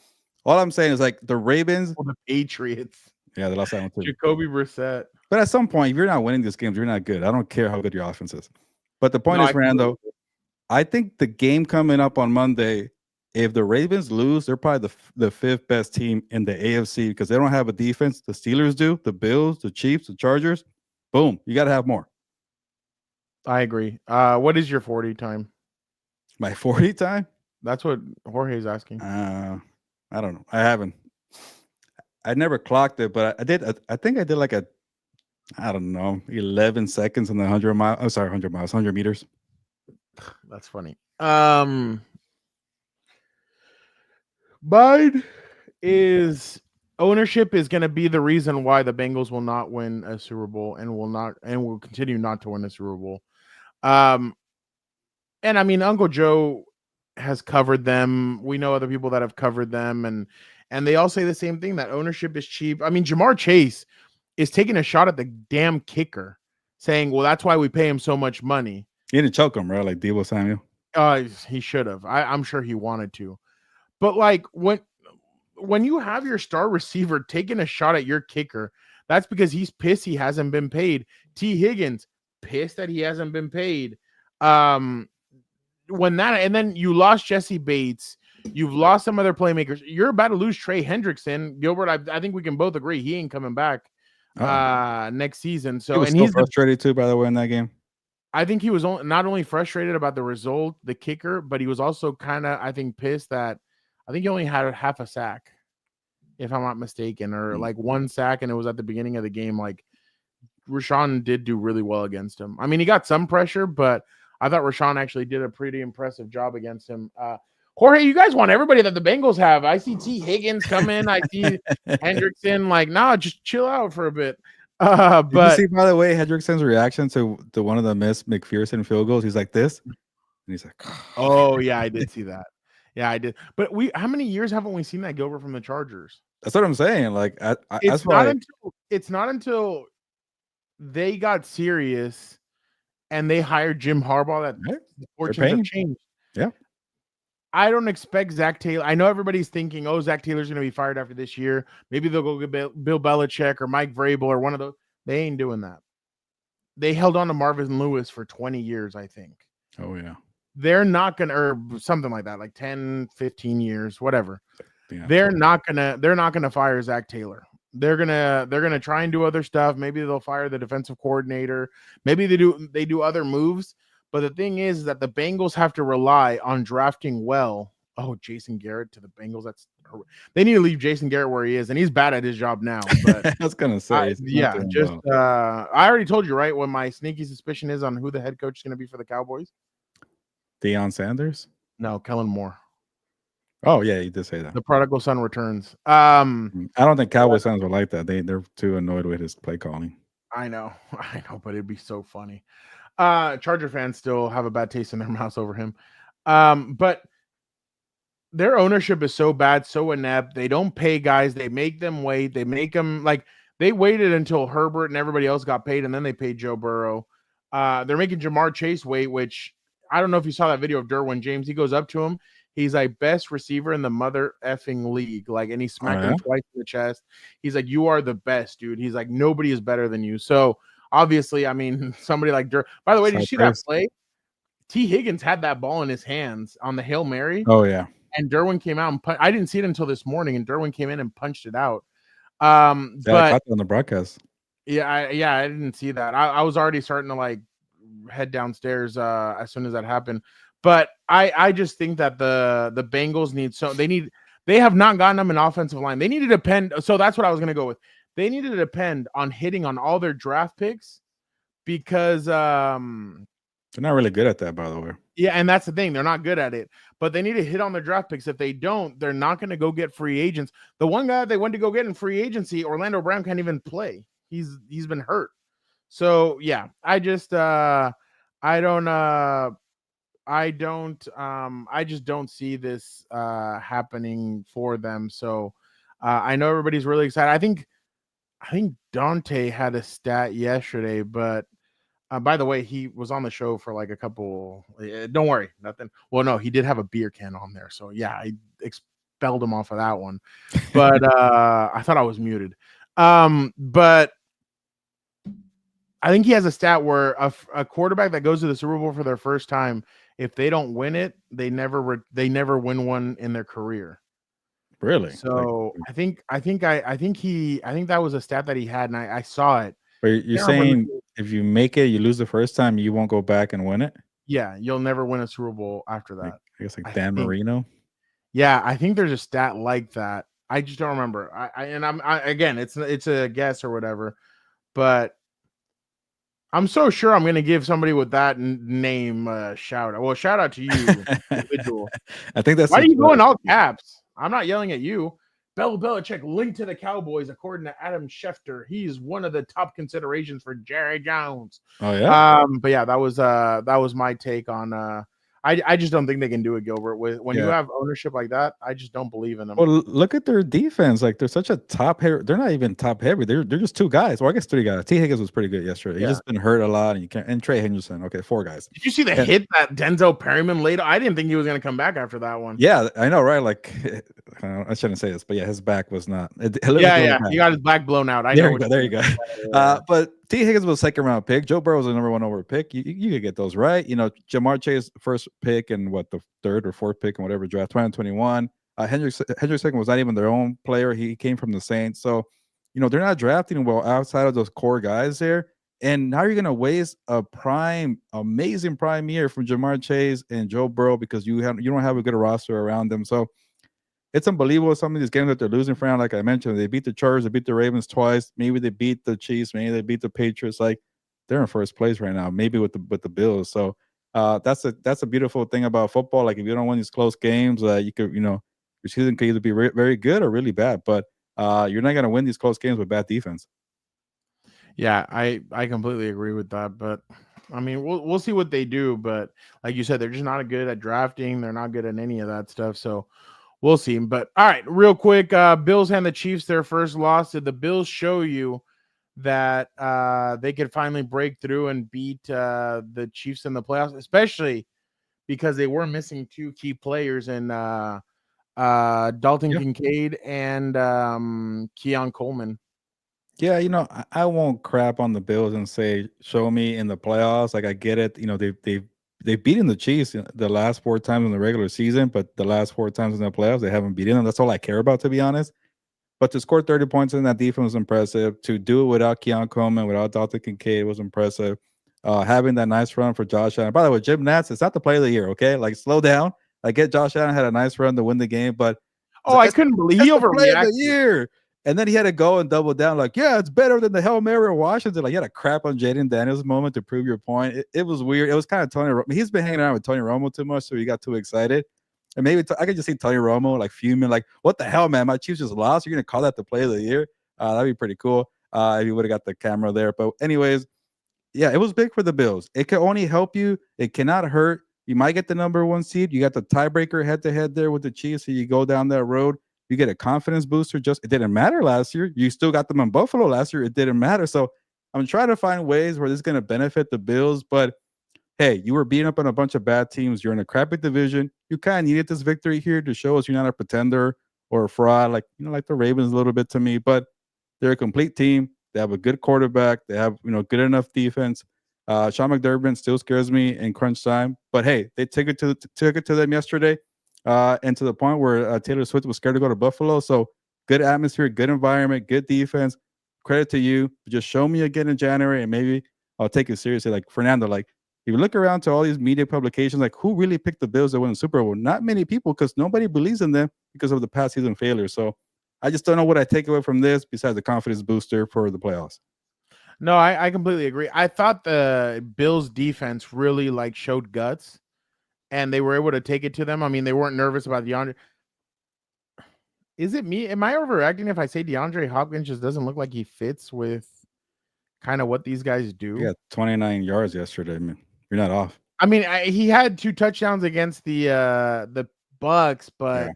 all I'm saying is like the Ravens, the Patriots. Yeah, the last time too. Jacoby Brissett. But at some point, if you're not winning these games, you're not good. I don't care how good your offense is. But the point is, Fernando, I think the game coming up on Monday, if the Ravens lose, they're probably the fifth best team in the AFC because they don't have a defense. The Steelers do, the Bills, the Chiefs, the Chargers. Boom, you got to have more. I agree. What is your 40 time? My 40 time? That's what Jorge's asking. I don't know. I haven't. I never clocked it, but I did. I think I did like 11 seconds in the 100 miles. Oh, sorry, 100 miles, 100 meters. That's funny. Biden is ownership is going to be the reason why the Bengals will not win a Super Bowl and will continue not to win a Super Bowl. And I mean, Uncle Joe has covered them. We know other people that have covered them, and they all say the same thing, that ownership is cheap. I mean, Jamar Chase is taking a shot at the damn kicker, saying, well, that's why we pay him so much money. He didn't choke him, right? Like Deebo Samuel. He should have. I'm sure he wanted to. But like when you have your star receiver taking a shot at your kicker, that's because he's pissed he hasn't been paid. T. Higgins pissed that he hasn't been paid. And then you lost Jesse Bates, you've lost some other playmakers. You're about to lose Trey Hendrickson. Gilbert, I think we can both agree he ain't coming back next season. So he's frustrated too, by the way, in that game. I think he was not only frustrated about the result, the kicker, but he was also kind of, I think, pissed that I think he only had half a sack, if I'm not mistaken, or like one sack, and it was at the beginning of the game. Like Rashawn did do really well against him. I mean, he got some pressure, but I thought Rashawn actually did a pretty impressive job against him. Jorge, you guys want everybody that the Bengals have. I see T. Higgins come in. I see Hendrickson. Like, nah, just chill out for a bit. But did you see, by the way, Hendrickson's reaction to one of the missed McPherson field goals? He's like this, and he's like, "Oh yeah, I did see that. Yeah, I did." But how many years haven't we seen that Gilbert from the Chargers? That's what I'm saying. Like, it's not until they got serious and they hired Jim Harbaugh that fortunes have changed. Yeah. I don't expect Zach Taylor. I know everybody's thinking, oh, Zach Taylor's going to be fired after this year. Maybe they'll go get Bill Belichick or Mike Vrabel or one of those. They ain't doing that. They held on to Marvin Lewis for 20 years, I think. Oh, yeah. They're not going to, or something like that, like 10, 15 years, whatever. Yeah, they're not going to fire Zach Taylor. They're going to try and do other stuff. Maybe they'll fire the defensive coordinator. Maybe they do other moves. But the thing is that the Bengals have to rely on drafting well. Oh, Jason Garrett to the Bengals. They need to leave Jason Garrett where he is, and he's bad at his job now. But I was gonna say, I already told you, right, what my sneaky suspicion is on who the head coach is going to be for the Cowboys. Deion Sanders? No, Kellen Moore. Oh yeah, you did say that. The prodigal son returns. I don't think Cowboys fans are like that. They're too annoyed with his play calling. I know, but it'd be so funny. Charger fans still have a bad taste in their mouths over him. But their ownership is so bad, so inept. They don't pay guys. They make them wait. They make them they waited until Herbert and everybody else got paid, and then they paid Joe Burrow. They're making Jamar Chase wait, which I don't know if you saw that video of Derwin James. He goes up to him. He's like best receiver in the mother effing league. And he smacked him twice in the chest. He's like, you are the best, dude. He's like, nobody is better than you. So obviously, I mean, somebody like by the way, did you see that play? T. Higgins had that ball in his hands on the Hail Mary. Oh, yeah. And Derwin came out and I didn't see it until this morning, and Derwin came in and punched it out. I caught it on the broadcast. I didn't see that. I was already starting to like head downstairs as soon as that happened. But I just think that the Bengals they have not gotten them an offensive line. They need to depend. So that's what I was gonna go with. They need to depend on hitting on all their draft picks because They're not really good at that, by the way. yeah, and that's the thing. They're not good at it, but they need to hit on their draft picks. If they don't, they're not going to go get free agents. The one guy they went to go get in free agency, Orlando Brown, can't even play. He's been hurt. So yeah, I just I just don't see this happening for them. So I know everybody's really excited. I think Dante had a stat yesterday, but by the way, he was on the show for like a couple. Don't worry, nothing. Well, no, he did have a beer can on there, so yeah, I expelled him off of that one. But I thought I was muted. But I think he has a stat where a quarterback that goes to the Super Bowl for their first time, if they don't win it, they never win one in their career. Really? So I think that was a stat that he had, and I saw it. But you're saying if you make it, you lose the first time, you won't go back and win it? Yeah, you'll never win a Super Bowl after that. I guess like Dan Marino. Yeah, I think there's a stat like that. I just don't remember. Again, it's a guess or whatever, but I'm so sure I'm going to give somebody with that name a shout out. Well, shout out to you, individual. I think that's why are you going all caps? I'm not yelling at you. Bill Belichick linked to the Cowboys, according to Adam Schefter. He's one of the top considerations for Jerry Jones. Oh yeah. But yeah, that was my take on. I just don't think they can do it, Gilbert. When you have ownership like that, I just don't believe in them. Well, look at their defense. Like they're such a top heavy. They're not even top heavy. They're just two guys. Well, I guess three guys. T. Higgins was pretty good yesterday. He's just been hurt a lot, and you can't. And Trey Henderson. Okay, four guys. Did you see the hit that Denzel Perryman laid? I didn't think he was going to come back after that one. Yeah, I know, right? Like I shouldn't say this, but yeah, his back was not. He got his back blown out. There you go. But T. Higgins was a second-round pick. Joe Burrow was the number one overall pick. You could get those right. You know, Jamar Chase first pick and the third or fourth pick and whatever draft 2021. Hendrickson was not even their own player. He came from the Saints. So, you know, they're not drafting well outside of those core guys there. And now you're going to waste a amazing prime year from Jamar Chase and Joe Burrow because you don't have a good roster around them. So it's unbelievable. Some of these games that they're losing from, like I mentioned, they beat the Chargers, they beat the Ravens twice. Maybe they beat the Chiefs, maybe they beat the Patriots. Like they're in first place right now, maybe with the Bills. So that's a beautiful thing about football. Like if you don't win these close games, you could, you know, your season could either be very good or really bad. But you're not going to win these close games with bad defense. Yeah, I completely agree with that. But I mean, we'll see what they do. But like you said, they're just not good at drafting. They're not good at any of that stuff. So we'll see. But all right, real quick, Bills and the Chiefs, their first loss. Did the Bills show you that they could finally break through and beat the Chiefs in the playoffs, especially because they were missing two key players in Dalton Kincaid and Keon Coleman? Yeah, you know, I won't crap on the Bills and say show me in the playoffs. Like I get it. You know, they've beaten the Chiefs the last 4 times in the regular season, but the last 4 times in the playoffs they haven't beaten them. That's all I care about, to be honest. But to score 30 points in that defense was impressive. To do it without Keon Coleman, without Dalton Kincaid was impressive. Having that nice run for Josh Allen. By the way, Jim Nantz, it's not the play of the year, okay? Like slow down. I get Josh Allen had a nice run to win the game, but I couldn't believe he overreacted. The year. And then he had to go and double down, like, yeah, it's better than the Hail Mary of Washington. Like, you had to crap on Jaden Daniels moment to prove your point. It was weird. It was kind of Tony Romo. He's been hanging around with Tony Romo too much, so he got too excited. And maybe I could just see Tony Romo like fuming, like, what the hell, man? My Chiefs just lost. You're going to call that the play of the year? That'd be pretty cool if you would have got the camera there. But anyways, yeah, it was big for the Bills. It can only help you. It cannot hurt. You might get the number 1 seed. You got the tiebreaker head-to-head there with the Chiefs, so you go down that road. You get a confidence booster. It didn't matter last year. You still got them in Buffalo last year. It didn't matter. So I'm trying to find ways where this is going to benefit the Bills. But hey, you were beating up on a bunch of bad teams. You're in a crappy division. You kind of needed this victory here to show us you're not a pretender or a fraud, like the Ravens a little bit to me. But they're a complete team. They have a good quarterback. They have good enough defense. Sean McDermott still scares me in crunch time. But hey, they took it to them yesterday. And to the point where Taylor Swift was scared to go to Buffalo. So good atmosphere, good environment, good defense. credit to you. Just show me again in January, and maybe I'll take it seriously. Like Fernando, like if you look around to all these media publications, like who really picked the Bills to win the Super Bowl? Not many people, because nobody believes in them because of the past season failure. So I just don't know what I take away from this besides the confidence booster for the playoffs. No, I completely agree. I thought the Bills defense really like showed guts, and they were able to take it to them. I mean, they weren't nervous about DeAndre. Is it me? Am I overreacting if I say DeAndre Hopkins just doesn't look like he fits with kind of what these guys do? He got 29 yards yesterday, man. You're not off. I mean, he had 2 touchdowns against the Bucks, but Yeah.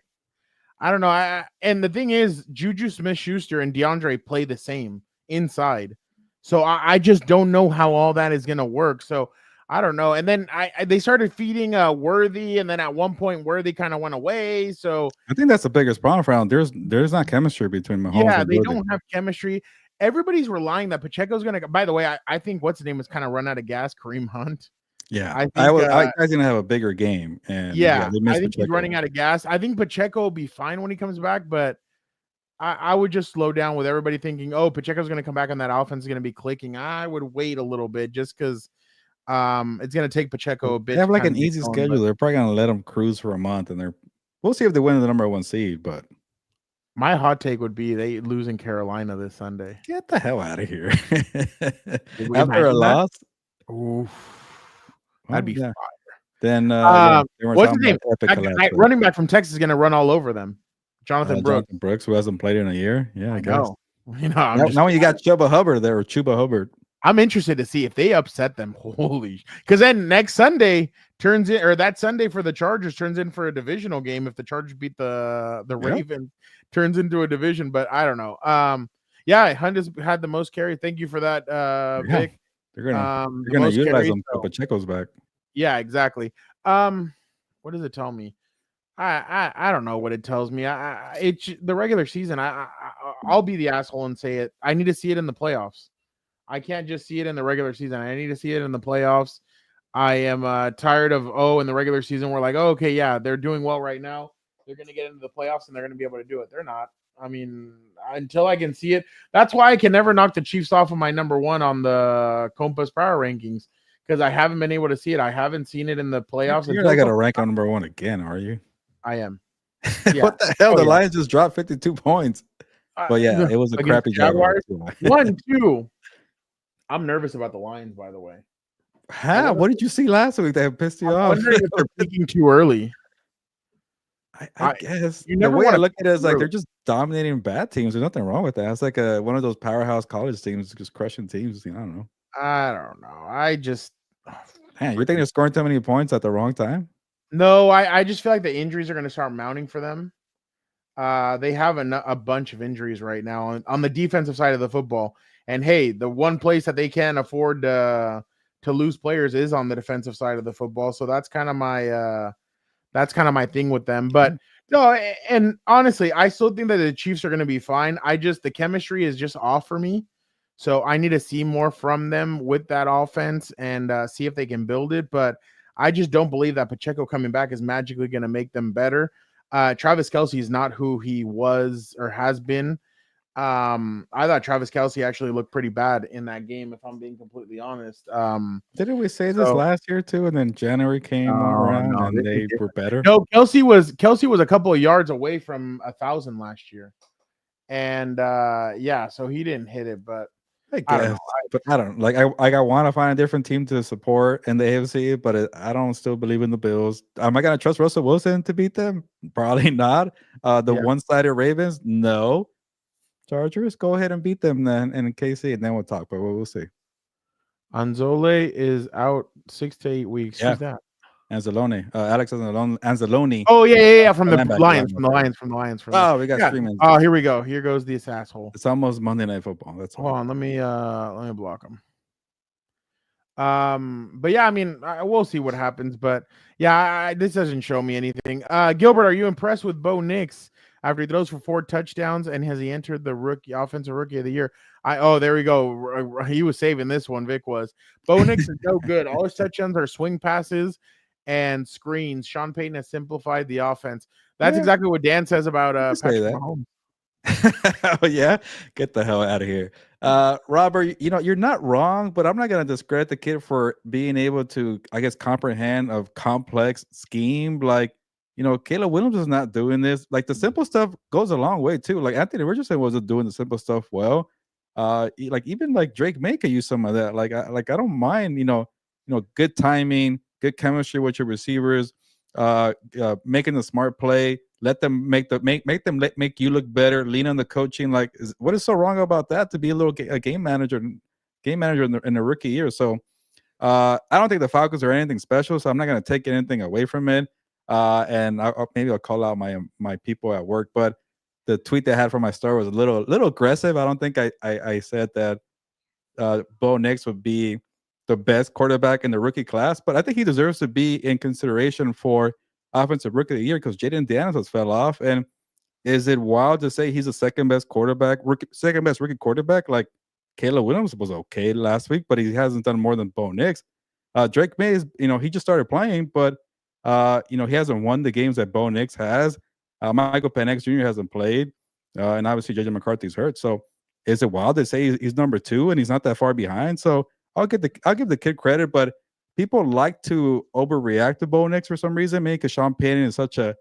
I don't know. And the thing is, Juju Smith-Schuster and DeAndre play the same inside. So I just don't know how all that is going to work. So I don't know. And then they started feeding Worthy, and then at one point Worthy kind of went away. So I think that's the biggest problem for him. There's not chemistry between Mahomes. yeah, and they Worthy. don't have chemistry. Everybody's relying that Pacheco's going to. By the way, I think what's his name is kind of run out of gas. Kareem Hunt. Yeah, I think I guy's gonna have a bigger game, and yeah, they missed I think he's Pacheco. running out of gas. I think Pacheco will be fine when he comes back, but I would just slow down with everybody thinking, oh, Pacheco's going to come back and that offense is going to be clicking. I would wait a little bit just because it's going to take Pacheco a bit. They have to like kind an of get easy going, schedule. but They're probably gonna let them cruise for a month, and we'll see if they win the number 1 seed. But my hot take would be they lose in Carolina this Sunday. get the hell out of here! we After a imagine that? loss, Oof. well, That'd be yeah. fire. Then they weren't What's talking his name? about epic collapse, but- Running back from Texas is going to run all over them. Jonathan Brooks. Jonathan Brooks, who hasn't played in a year. Yeah, I guess. know. You know, Now when you got Chuba Hubbard there, or Chuba Hubbard. I'm interested to see if they upset them. Holy, because then next Sunday that Sunday for the Chargers turns in for a divisional game. If the Chargers beat the Ravens, turns into a division. But I don't know. Yeah, Hunt has had the most carry. Thank you for that, Vic. They're gonna utilize them till Pacheco's back. Yeah, exactly. What does it tell me? I don't know what it tells me. It's the regular season. I'll be the asshole and say it. I need to see it in the playoffs. I can't just see it in the regular season. I need to see it in the playoffs. I am tired of in the regular season we're like, okay, yeah, they're doing well right now. They're going to get into the playoffs and they're going to be able to do it. They're not. I mean, until I can see it. That's why I can never knock the Chiefs off of my number 1 on the Compas power rankings, because I haven't been able to see it. I haven't seen it in the playoffs. You're not gonna rank on number 1 again, are you? I am. Yeah. What the hell? The Lions just dropped 52 points. But yeah, it was a crappy Jaguars. Jaguars. 1, 2. I'm nervous about the Lions, by the way. How? What did you see last week that pissed you off? I'm wondering if they're peaking too early. I guess you the never way I wanna look at it is like early. they're just dominating bad teams. There's nothing wrong with that. It's like one of those powerhouse college teams just crushing teams. I don't know. I don't know. I just Man, you think they're scoring too many points at the wrong time? no. I just feel like the injuries are going to start mounting for them. They have a bunch of injuries right now on the defensive side of the football. And hey, the one place that they can't afford to lose players is on the defensive side of the football. So that's kind of my thing with them. But no, and honestly, I still think that the Chiefs are going to be fine. The chemistry is just off for me. So I need to see more from them with that offense and see if they can build it. But I just don't believe that Pacheco coming back is magically going to make them better. Travis Kelce is not who he was or has been. I thought Travis Kelce actually looked pretty bad in that game, if I'm being completely honest. Didn't we say this last year too? And then January came around and they were better. No, Kelce was a couple of yards away from 1,000 last year, and so he didn't hit it. But I guess, I don't like. I want to find a different team to support in the AFC, but I don't still believe in the Bills. Am I gonna trust Russell Wilson to beat them? Probably not. One-sided Ravens, no. Chargers, go ahead and beat them then in KC, and then we'll talk. But we'll see. Anzalone is out 6 to 8 weeks. Yeah. Who's that? Anzalone, Alex Anzalone. Oh yeah, from the Linebacker, Lions. Oh, we got streaming. Oh, here we go. Here goes this asshole. It's almost Monday Night Football. That's hold on. Let me block him. But yeah, I mean, we'll see what happens. But yeah, this doesn't show me anything. Gilbert, are you impressed with Bo Nix after he throws for 4 touchdowns, and has he entered the offensive rookie of the year? There we go. He was saving this one. Vic was. Bo Nix is no good. All his touchdowns are swing passes and screens. Sean Payton has simplified the offense. That's exactly what Dan says about Patrick Mahomes. Oh yeah, get the hell out of here, Robert. You know you're not wrong, but I'm not gonna discredit the kid for being able to, I guess, comprehend a complex scheme. Like, Caleb Williams is not doing this. Like the simple stuff goes a long way too. Like Anthony Richardson wasn't doing the simple stuff well. Like even like Drake May could use some of that. I don't mind. Good timing, good chemistry with your receivers, making the smart play. Let them make you look better. Lean on the coaching. Like, what is so wrong about that? To be a game manager in the rookie year. So, I don't think the Falcons are anything special. So I'm not going to take anything away from it. And maybe I'll call out my people at work. But the tweet they had from my star was a little aggressive. I don't think I said that Bo Nix would be the best quarterback in the rookie class, but I think he deserves to be in consideration for offensive rookie of the year because Jaden Daniels fell off. And is it wild to say he's the second best rookie quarterback? Like Caleb Williams was okay last week, but he hasn't done more than Bo Nix. Drake May is, he just started playing, but he hasn't won the games that Bo Nix has. Michael Penix Jr. hasn't played, and obviously JJ McCarthy's hurt. So is it wild to say he's number 2 and he's not that far behind? So I'll give the kid credit, but people like to overreact to Bo Nix for some reason, maybe because Sean Payton is such a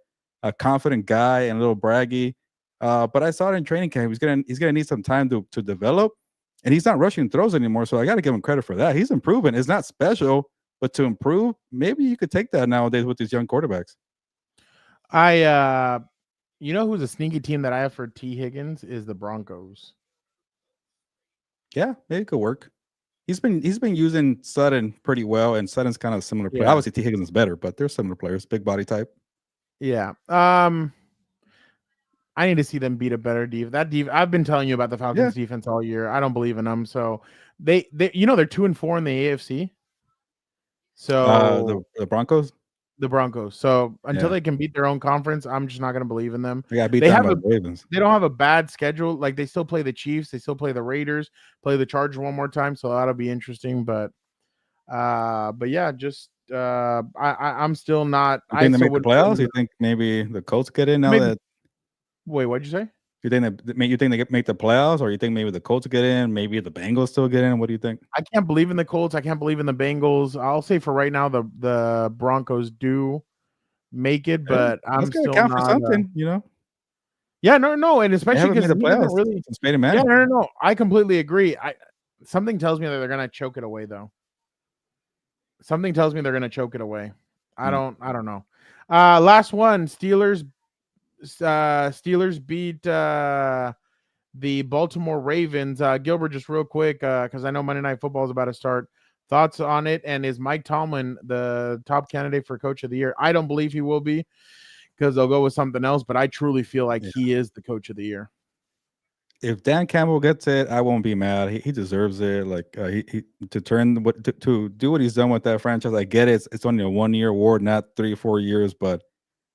confident guy and a little braggy. But I saw it in training camp. He's gonna need some time to develop, and he's not rushing throws anymore. So I got to give him credit for that. He's improving. It's not special, but to improve, maybe you could take that nowadays with these young quarterbacks. Who's a sneaky team that I have for T. Higgins is the Broncos. Yeah, maybe it could work. He's been using Sutton pretty well, and Sutton's kind of a similar player. Obviously, T. Higgins is better, but they're similar players, big body type. Yeah. I need to see them beat a better defense. I've been telling you about the Falcons defense all year. I don't believe in them. So they're 2-4 in the AFC. So the Broncos. The Broncos. So until they can beat their own conference, I'm just not going to believe in them. They got beat down by the Ravens. They don't have a bad schedule. Like they still play the Chiefs, they still play the Raiders, play the Chargers one more time. So that'll be interesting. But yeah, just I'm still not. You think they make the playoffs? You think maybe the Colts get in now? Wait, what'd you say? You think they make the playoffs, or you think maybe the Colts get in? Maybe the Bengals still get in? What do you think? I can't believe in the Colts. I can't believe in the Bengals. I'll say for right now, the Broncos do make it, but I'm still count not for something, Yeah, no, and especially because the playoffs really. Yeah, no. I completely agree. Something tells me that they're gonna choke it away, though. Something tells me they're gonna choke it away. I don't know. Last one, Steelers beat the Baltimore Ravens. Gilbert, just real quick, because I know Monday Night Football is about to start. Thoughts on it? And is Mike Tomlin the top candidate for Coach of the Year? I don't believe he will be because they'll go with something else, but I truly feel like he is the Coach of the Year. If Dan Campbell gets it, I won't be mad. He deserves it. Like he to do what he's done with that franchise. I get it. It's only a 1-year award, not 3 or 4 years, but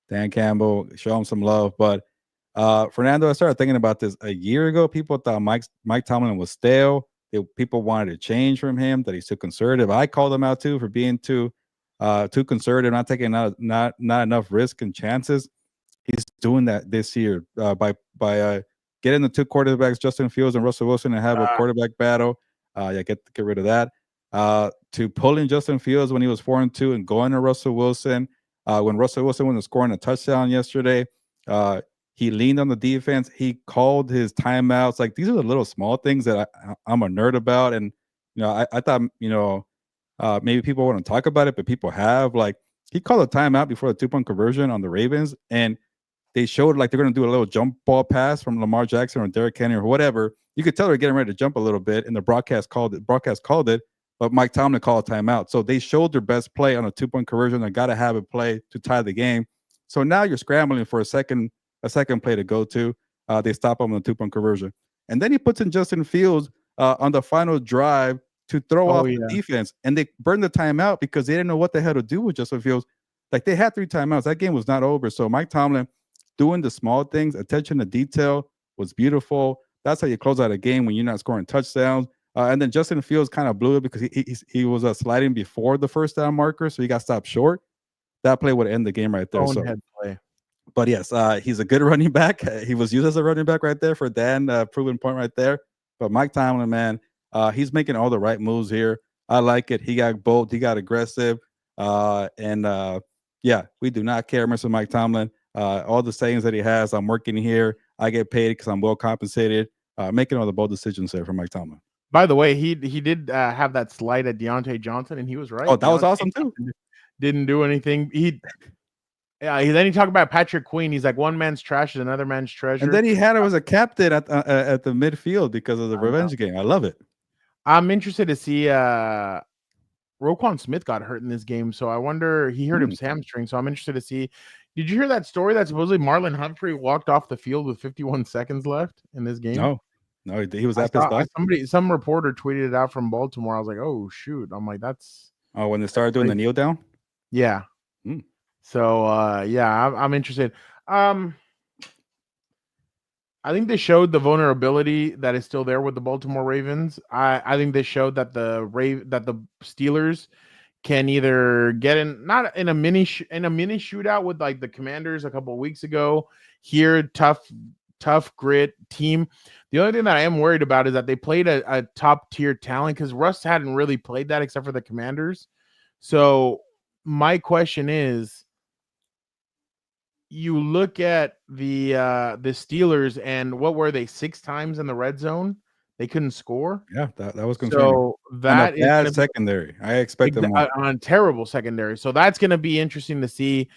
Dan Campbell, show him some love. But Fernando, I started thinking about this a year ago. People thought Mike Tomlin was stale. People wanted to change from him, that he's too conservative. I called him out too for being too conservative, not taking not enough risk and chances. He's doing that this year by getting the 2 quarterbacks, Justin Fields and Russell Wilson, and have a quarterback battle. Get rid of that. To pulling Justin Fields when he was 4-2 and going to Russell Wilson. When Russell Wilson was scoring a touchdown yesterday, he leaned on the defense. He called his timeouts. Like, these are the little small things that I'm a nerd about. And, I thought, maybe people want to talk about it, but people have. Like, he called a timeout before the 2-point conversion on the Ravens, and they showed like they're going to do a little jump ball pass from Lamar Jackson or Derrick Henry or whatever. You could tell they're getting ready to jump a little bit, and the broadcast called it, but Mike Tomlin called a timeout. So they showed their best play on a 2-point conversion. They got to have a play to tie the game. So now you're scrambling for a second play to go to. They stop him on the 2-point conversion. And then he puts in Justin Fields on the final drive to throw off the defense. And they burned the timeout because they didn't know what the hell to do with Justin Fields. Like, they had 3 timeouts. That game was not over. So Mike Tomlin doing the small things, attention to detail was beautiful. That's how you close out a game when you're not scoring touchdowns. And then Justin Fields kind of blew it because he was sliding before the first down marker, so he got stopped short. That play would end the game right there. So play. But yes, he's a good running back. He was used as a running back right there for Dan, proven point right there. But Mike Tomlin, man, he's making all the right moves here. I like it. He got bold. He got aggressive. Yeah, we do not care, Mr. Mike Tomlin. All the sayings that he has, I'm working here. I get paid because I'm well compensated. Making all the bold decisions there for Mike Tomlin. By the way, he did have that slide at Deontay Johnson, and he was right. Oh, that was Deontay awesome too. Didn't do anything. Then he talked about Patrick Queen. He's like, one man's trash is another man's treasure. And then he had him as a captain at the midfield because of the revenge game. I love it. I'm interested to see. Roquan Smith got hurt in this game, so I wonder. He hurt his hamstring, so I'm interested to see. Did you hear that story that supposedly Marlon Humphrey walked off the field with 51 seconds left in this game? No, he was at this back. Some reporter tweeted it out from Baltimore. I was like, oh shoot! I'm like, that's when they started doing the kneel down. Yeah. So yeah, I'm interested. I think they showed the vulnerability that is still there with the Baltimore Ravens. I think they showed that the Steelers can either get not in a mini shootout with like the Commanders a couple of weeks ago. Here, tough grit team. The only thing that I am worried about is that they played a top tier talent because Russ hadn't really played that except for the Commanders. So my question is, you look at the Steelers and what were they 6 times in the red zone? They couldn't score. Yeah, that was concerning. So that is bad secondary. I expect them on terrible secondary. So that's going to be interesting to see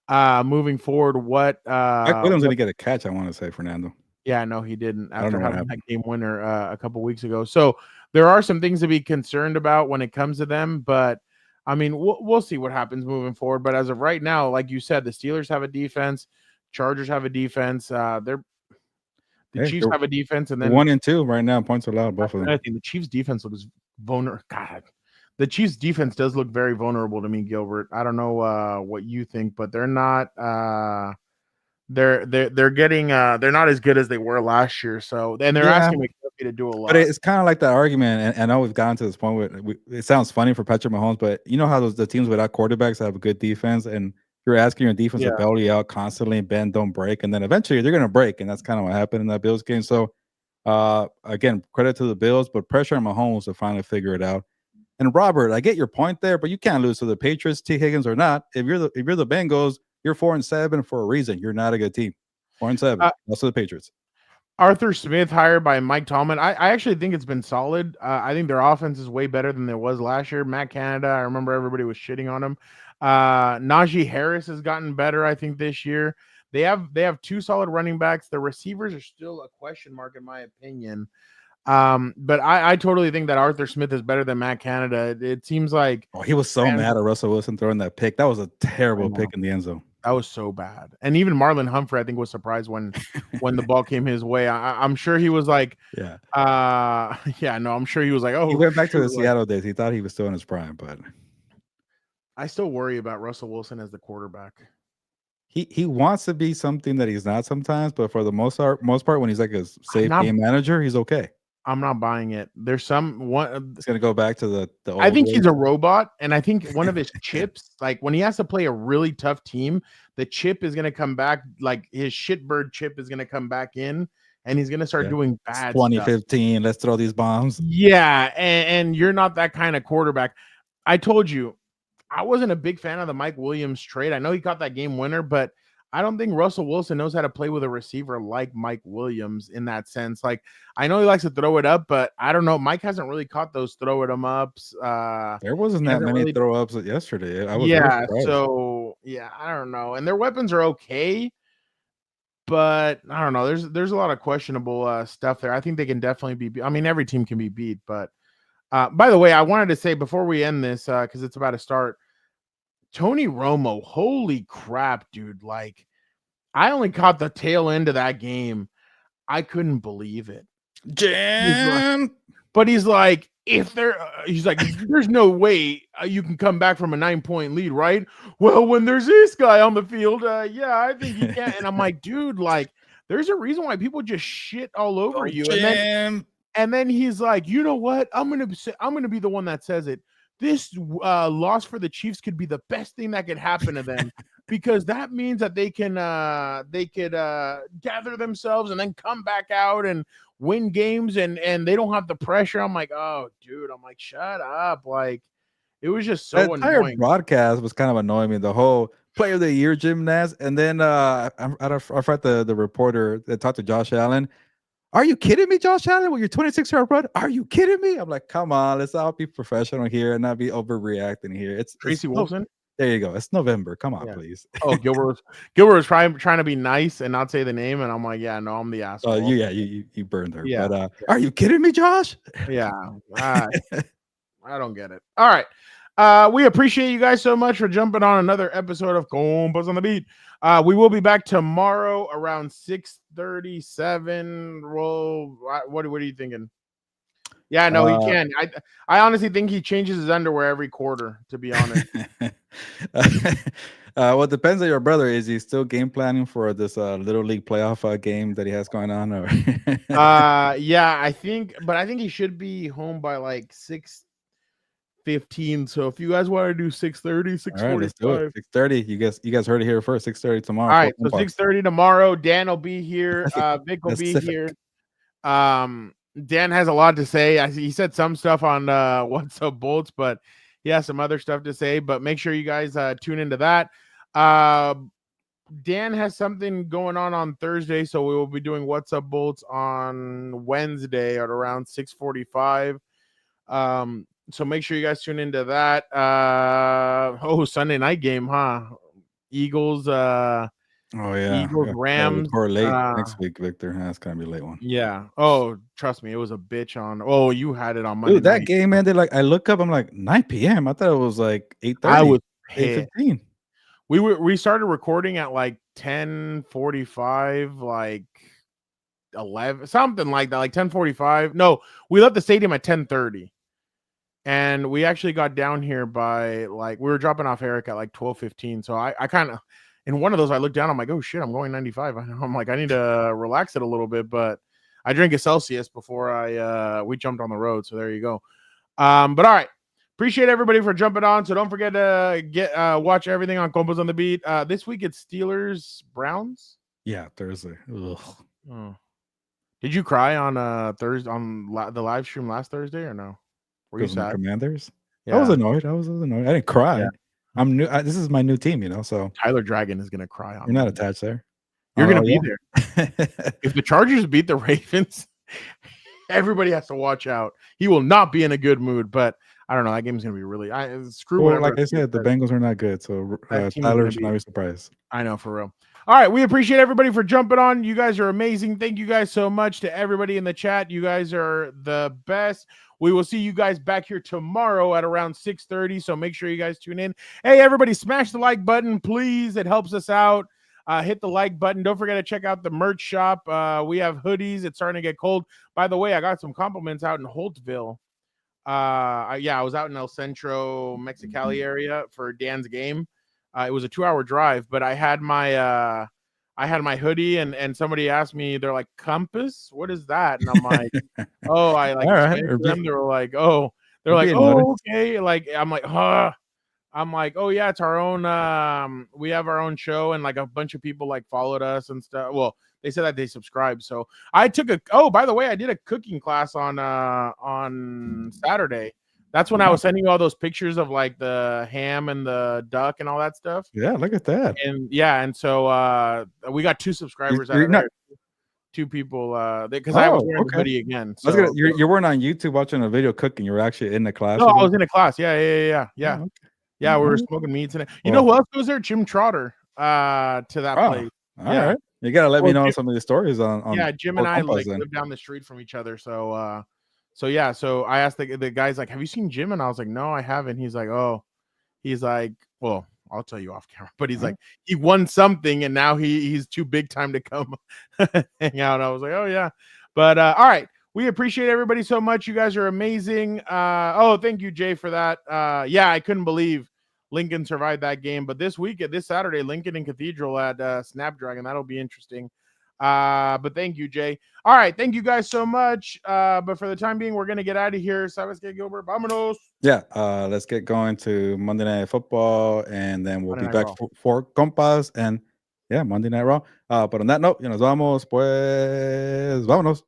moving forward. What Mike Williams didn't get a catch. I want to say, Fernando. Yeah, no, he didn't after having that game winner a couple weeks ago. So there are some things to be concerned about when it comes to them, but. I mean, we'll see what happens moving forward. But as of right now, like you said, the Steelers have a defense, Chargers have a defense. The Chiefs have a defense, and then 1 and 2 right now. Points allowed, both of them. I think the Chiefs' defense looks vulnerable. God, the Chiefs' defense does look very vulnerable to me, Gilbert. I don't know what you think, but they're not. They're getting. They're not as good as they were last year. So, and they're asking McDuffie to do a lot. But it's kind of like that argument, and I know we've gotten to this point where it sounds funny for Patrick Mahomes, but you know how the teams without quarterbacks have a good defense, and you're asking your defense to bail you out constantly, bend, don't break, and then eventually they're going to break, and that's kind of what happened in that Bills game. So, again, credit to the Bills, but pressure on Mahomes to finally figure it out. And Robert, I get your point there, but you can't lose to the Patriots, T. Higgins or not. If you're the Bengals, you're 4-7 for a reason. You're not a good team. 4-7. Also the Patriots. Arthur Smith hired by Mike Tomlin. I actually think it's been solid. I think their offense is way better than it was last year. Matt Canada, I remember everybody was shitting on him. Najee Harris has gotten better, I think, this year. They have 2 solid running backs. The receivers are still a question mark, in my opinion. But I totally think that Arthur Smith is better than Matt Canada. It seems like he was so mad at Russell Wilson throwing that pick. That was a terrible pick in the end zone. That was so bad. And even Marlon Humphrey, I think, was surprised when the ball came his way. I'm sure he was like, I'm sure he was like, oh, he went back to the Seattle days. He thought he was still in his prime, but I still worry about Russell Wilson as the quarterback. He wants to be something that he's not sometimes, but for the most part, when he's like a safe game manager, he's okay. I'm not buying it. There's one. It's gonna go back to the old I think he's a robot, and I think one of his chips, like when he has to play a really tough team, the chip is gonna come back. Like his shitbird chip is gonna come back in, and he's gonna start doing bad. 2015. Stuff. Let's throw these bombs. Yeah, and you're not that kind of quarterback. I told you, I wasn't a big fan of the Mike Williams trade. I know he caught that game winner, but I don't think Russell Wilson knows how to play with a receiver like Mike Williams in that sense. Like, I know he likes to throw it up, but I don't know. Mike hasn't really caught those throw it ups. There wasn't that many throw ups yesterday. I was I don't know. And their weapons are okay, but I don't know. There's a lot of questionable stuff there. I think they can definitely be. I mean, every team can be beat, but by the way, I wanted to say before we end this, because it's about to start. Tony Romo, holy crap, dude. Like, I only caught the tail end of that game. I couldn't believe it. He's like, there's no way you can come back from a 9-point lead, right? Well, when there's this guy on the field, I think you can. And I'm like, dude, like, there's a reason why people just shit all over you. And then he's like, you know what? I'm gonna be the one that says it. This loss for the Chiefs could be the best thing that could happen to them. because that means that they could gather themselves and then come back out and win games and they don't have the pressure. I'm like, oh, dude, I'm like, shut up. Like, it was just so The entire annoying. broadcast was kind of annoying me. The whole Player of the Year gymnast, and then I forgot the reporter that talked to Josh Allen. Are you kidding me, Josh Allen? With your 26-yard run? Are you kidding me? I'm like, come on, let's all be professional here and not be overreacting here. Tracy Wilson. There you go. It's November. Come on, please. Oh, Gilbert was trying to be nice and not say the name, and I'm like, yeah, no, I'm the asshole. Oh, you burned her. Yeah. But are you kidding me, Josh? Yeah. I don't get it. All right. We appreciate you guys so much for jumping on another episode of Compas on the Beat. We will be back tomorrow around 6:37. Well, what are you thinking? Yeah, no, he can. I honestly think he changes his underwear every quarter, to be honest. Well, it depends on your brother. Is he still game planning for this Little League playoff game that he has going on? Or yeah, I think he should be home by like 6:15. So if you guys want to do 6:30, 6:45. All right, let's do it. 6:30. You guys heard it here first. 6:30 tomorrow. All right, so 6:30 tomorrow. Dan will be here. Vic will be here. Dan has a lot to say. He said some stuff on What's Up Bolts, but he has some other stuff to say. But make sure you guys tune into that. Dan has something going on Thursday, so we will be doing What's Up Bolts on Wednesday at around 6:45. So make sure you guys tune into that. Sunday night game, huh? Eagles. Oh yeah, Eagles, Rams. Or late next week, Victor. That's gonna be a late one. Yeah. Oh, trust me, it was a bitch on. Oh, you had it on Monday. Dude, that game ended like I look up. I'm like 9 p.m. I thought it was like 8:30. I was 8:15. We started recording at like 10:45, like 11, something like that, like 10:45. No, we left the stadium at 10:30, and we actually got down here by like we were dropping off Eric at like 12:15. So I kind of. In one of those, I looked down. I'm like, oh shit, I'm going 95. I'm like, I need to relax it a little bit, but I drank a Celsius before we jumped on the road. So there you go. But all right, appreciate everybody for jumping on. So don't forget to watch everything on Compas on the Beat. This week it's Steelers Browns. Yeah, Thursday. Ugh. Oh. Did you cry on Thursday on the live stream last Thursday or no? Were you sad? Commanders. Yeah. I was annoyed. I didn't cry. Yeah. I'm new. This is my new team, so Tyler Dragon is gonna cry on. You're not attached there. You're gonna be there. If the Chargers beat the Ravens, everybody has to watch out. He will not be in a good mood. But I don't know. That game's gonna be really. Screw. Like I said, the Bengals are not good, so Tyler should not be surprised. I know, for real. All right, we appreciate everybody for jumping on. You guys are amazing. Thank you guys so much to everybody in the chat. You guys are the best. We will see you guys back here tomorrow at around 6:30. So make sure you guys tune in. Hey, everybody, smash the like button, please. It helps us out. Hit the like button. Don't forget to check out the merch shop. We have hoodies. It's starting to get cold. By the way, I got some compliments out in Holtville. I was out in El Centro, Mexicali area for Dan's game. It was a 2-hour drive, but I had my hoodie and somebody asked me, they're like, Compass? What is that? And I'm like, oh, I like them. They were like, oh, they're like, oh, okay. Like, I'm like, huh. I'm like, oh yeah, it's our own. We have our own show, and like a bunch of people like followed us and stuff. Well, they said that they subscribed. So I took by the way, I did a cooking class on Saturday. That's when I was sending you all those pictures of like the ham and the duck and all that stuff. Yeah, look at that. And so we got 2 subscribers out of there. 2 people because I was wearing the hoodie again. So you weren't on YouTube watching a video cooking. You were actually in the class. No, I was in a class. Yeah. Yeah, we were smoking meat today. You know who else goes there? Jim Trotter to that place. All right. You gotta let me know some of the stories on Jim and I like live down the street from each other. So I asked the guys like, have you seen Jim? And I was like, no, I haven't. He's like, oh, well, I'll tell you off camera, but he's like, he won something and now he's too big time to come hang out. I was like, oh yeah. But all right. We appreciate everybody so much. You guys are amazing. Thank you, Jay, for that. I couldn't believe Lincoln survived that game. But this Saturday, Lincoln and Cathedral at Snapdragon. That'll be interesting. But thank you, Jay. All right, thank you guys so much. But for the time being, we're gonna get out of here. Sabes que, Gilbert? Vámonos. Yeah, let's get going to Monday Night Football, and then we'll Monday be Night back Raw. for Compas, and yeah, Monday Night Raw. But on that note, nos vamos, pues, vámonos.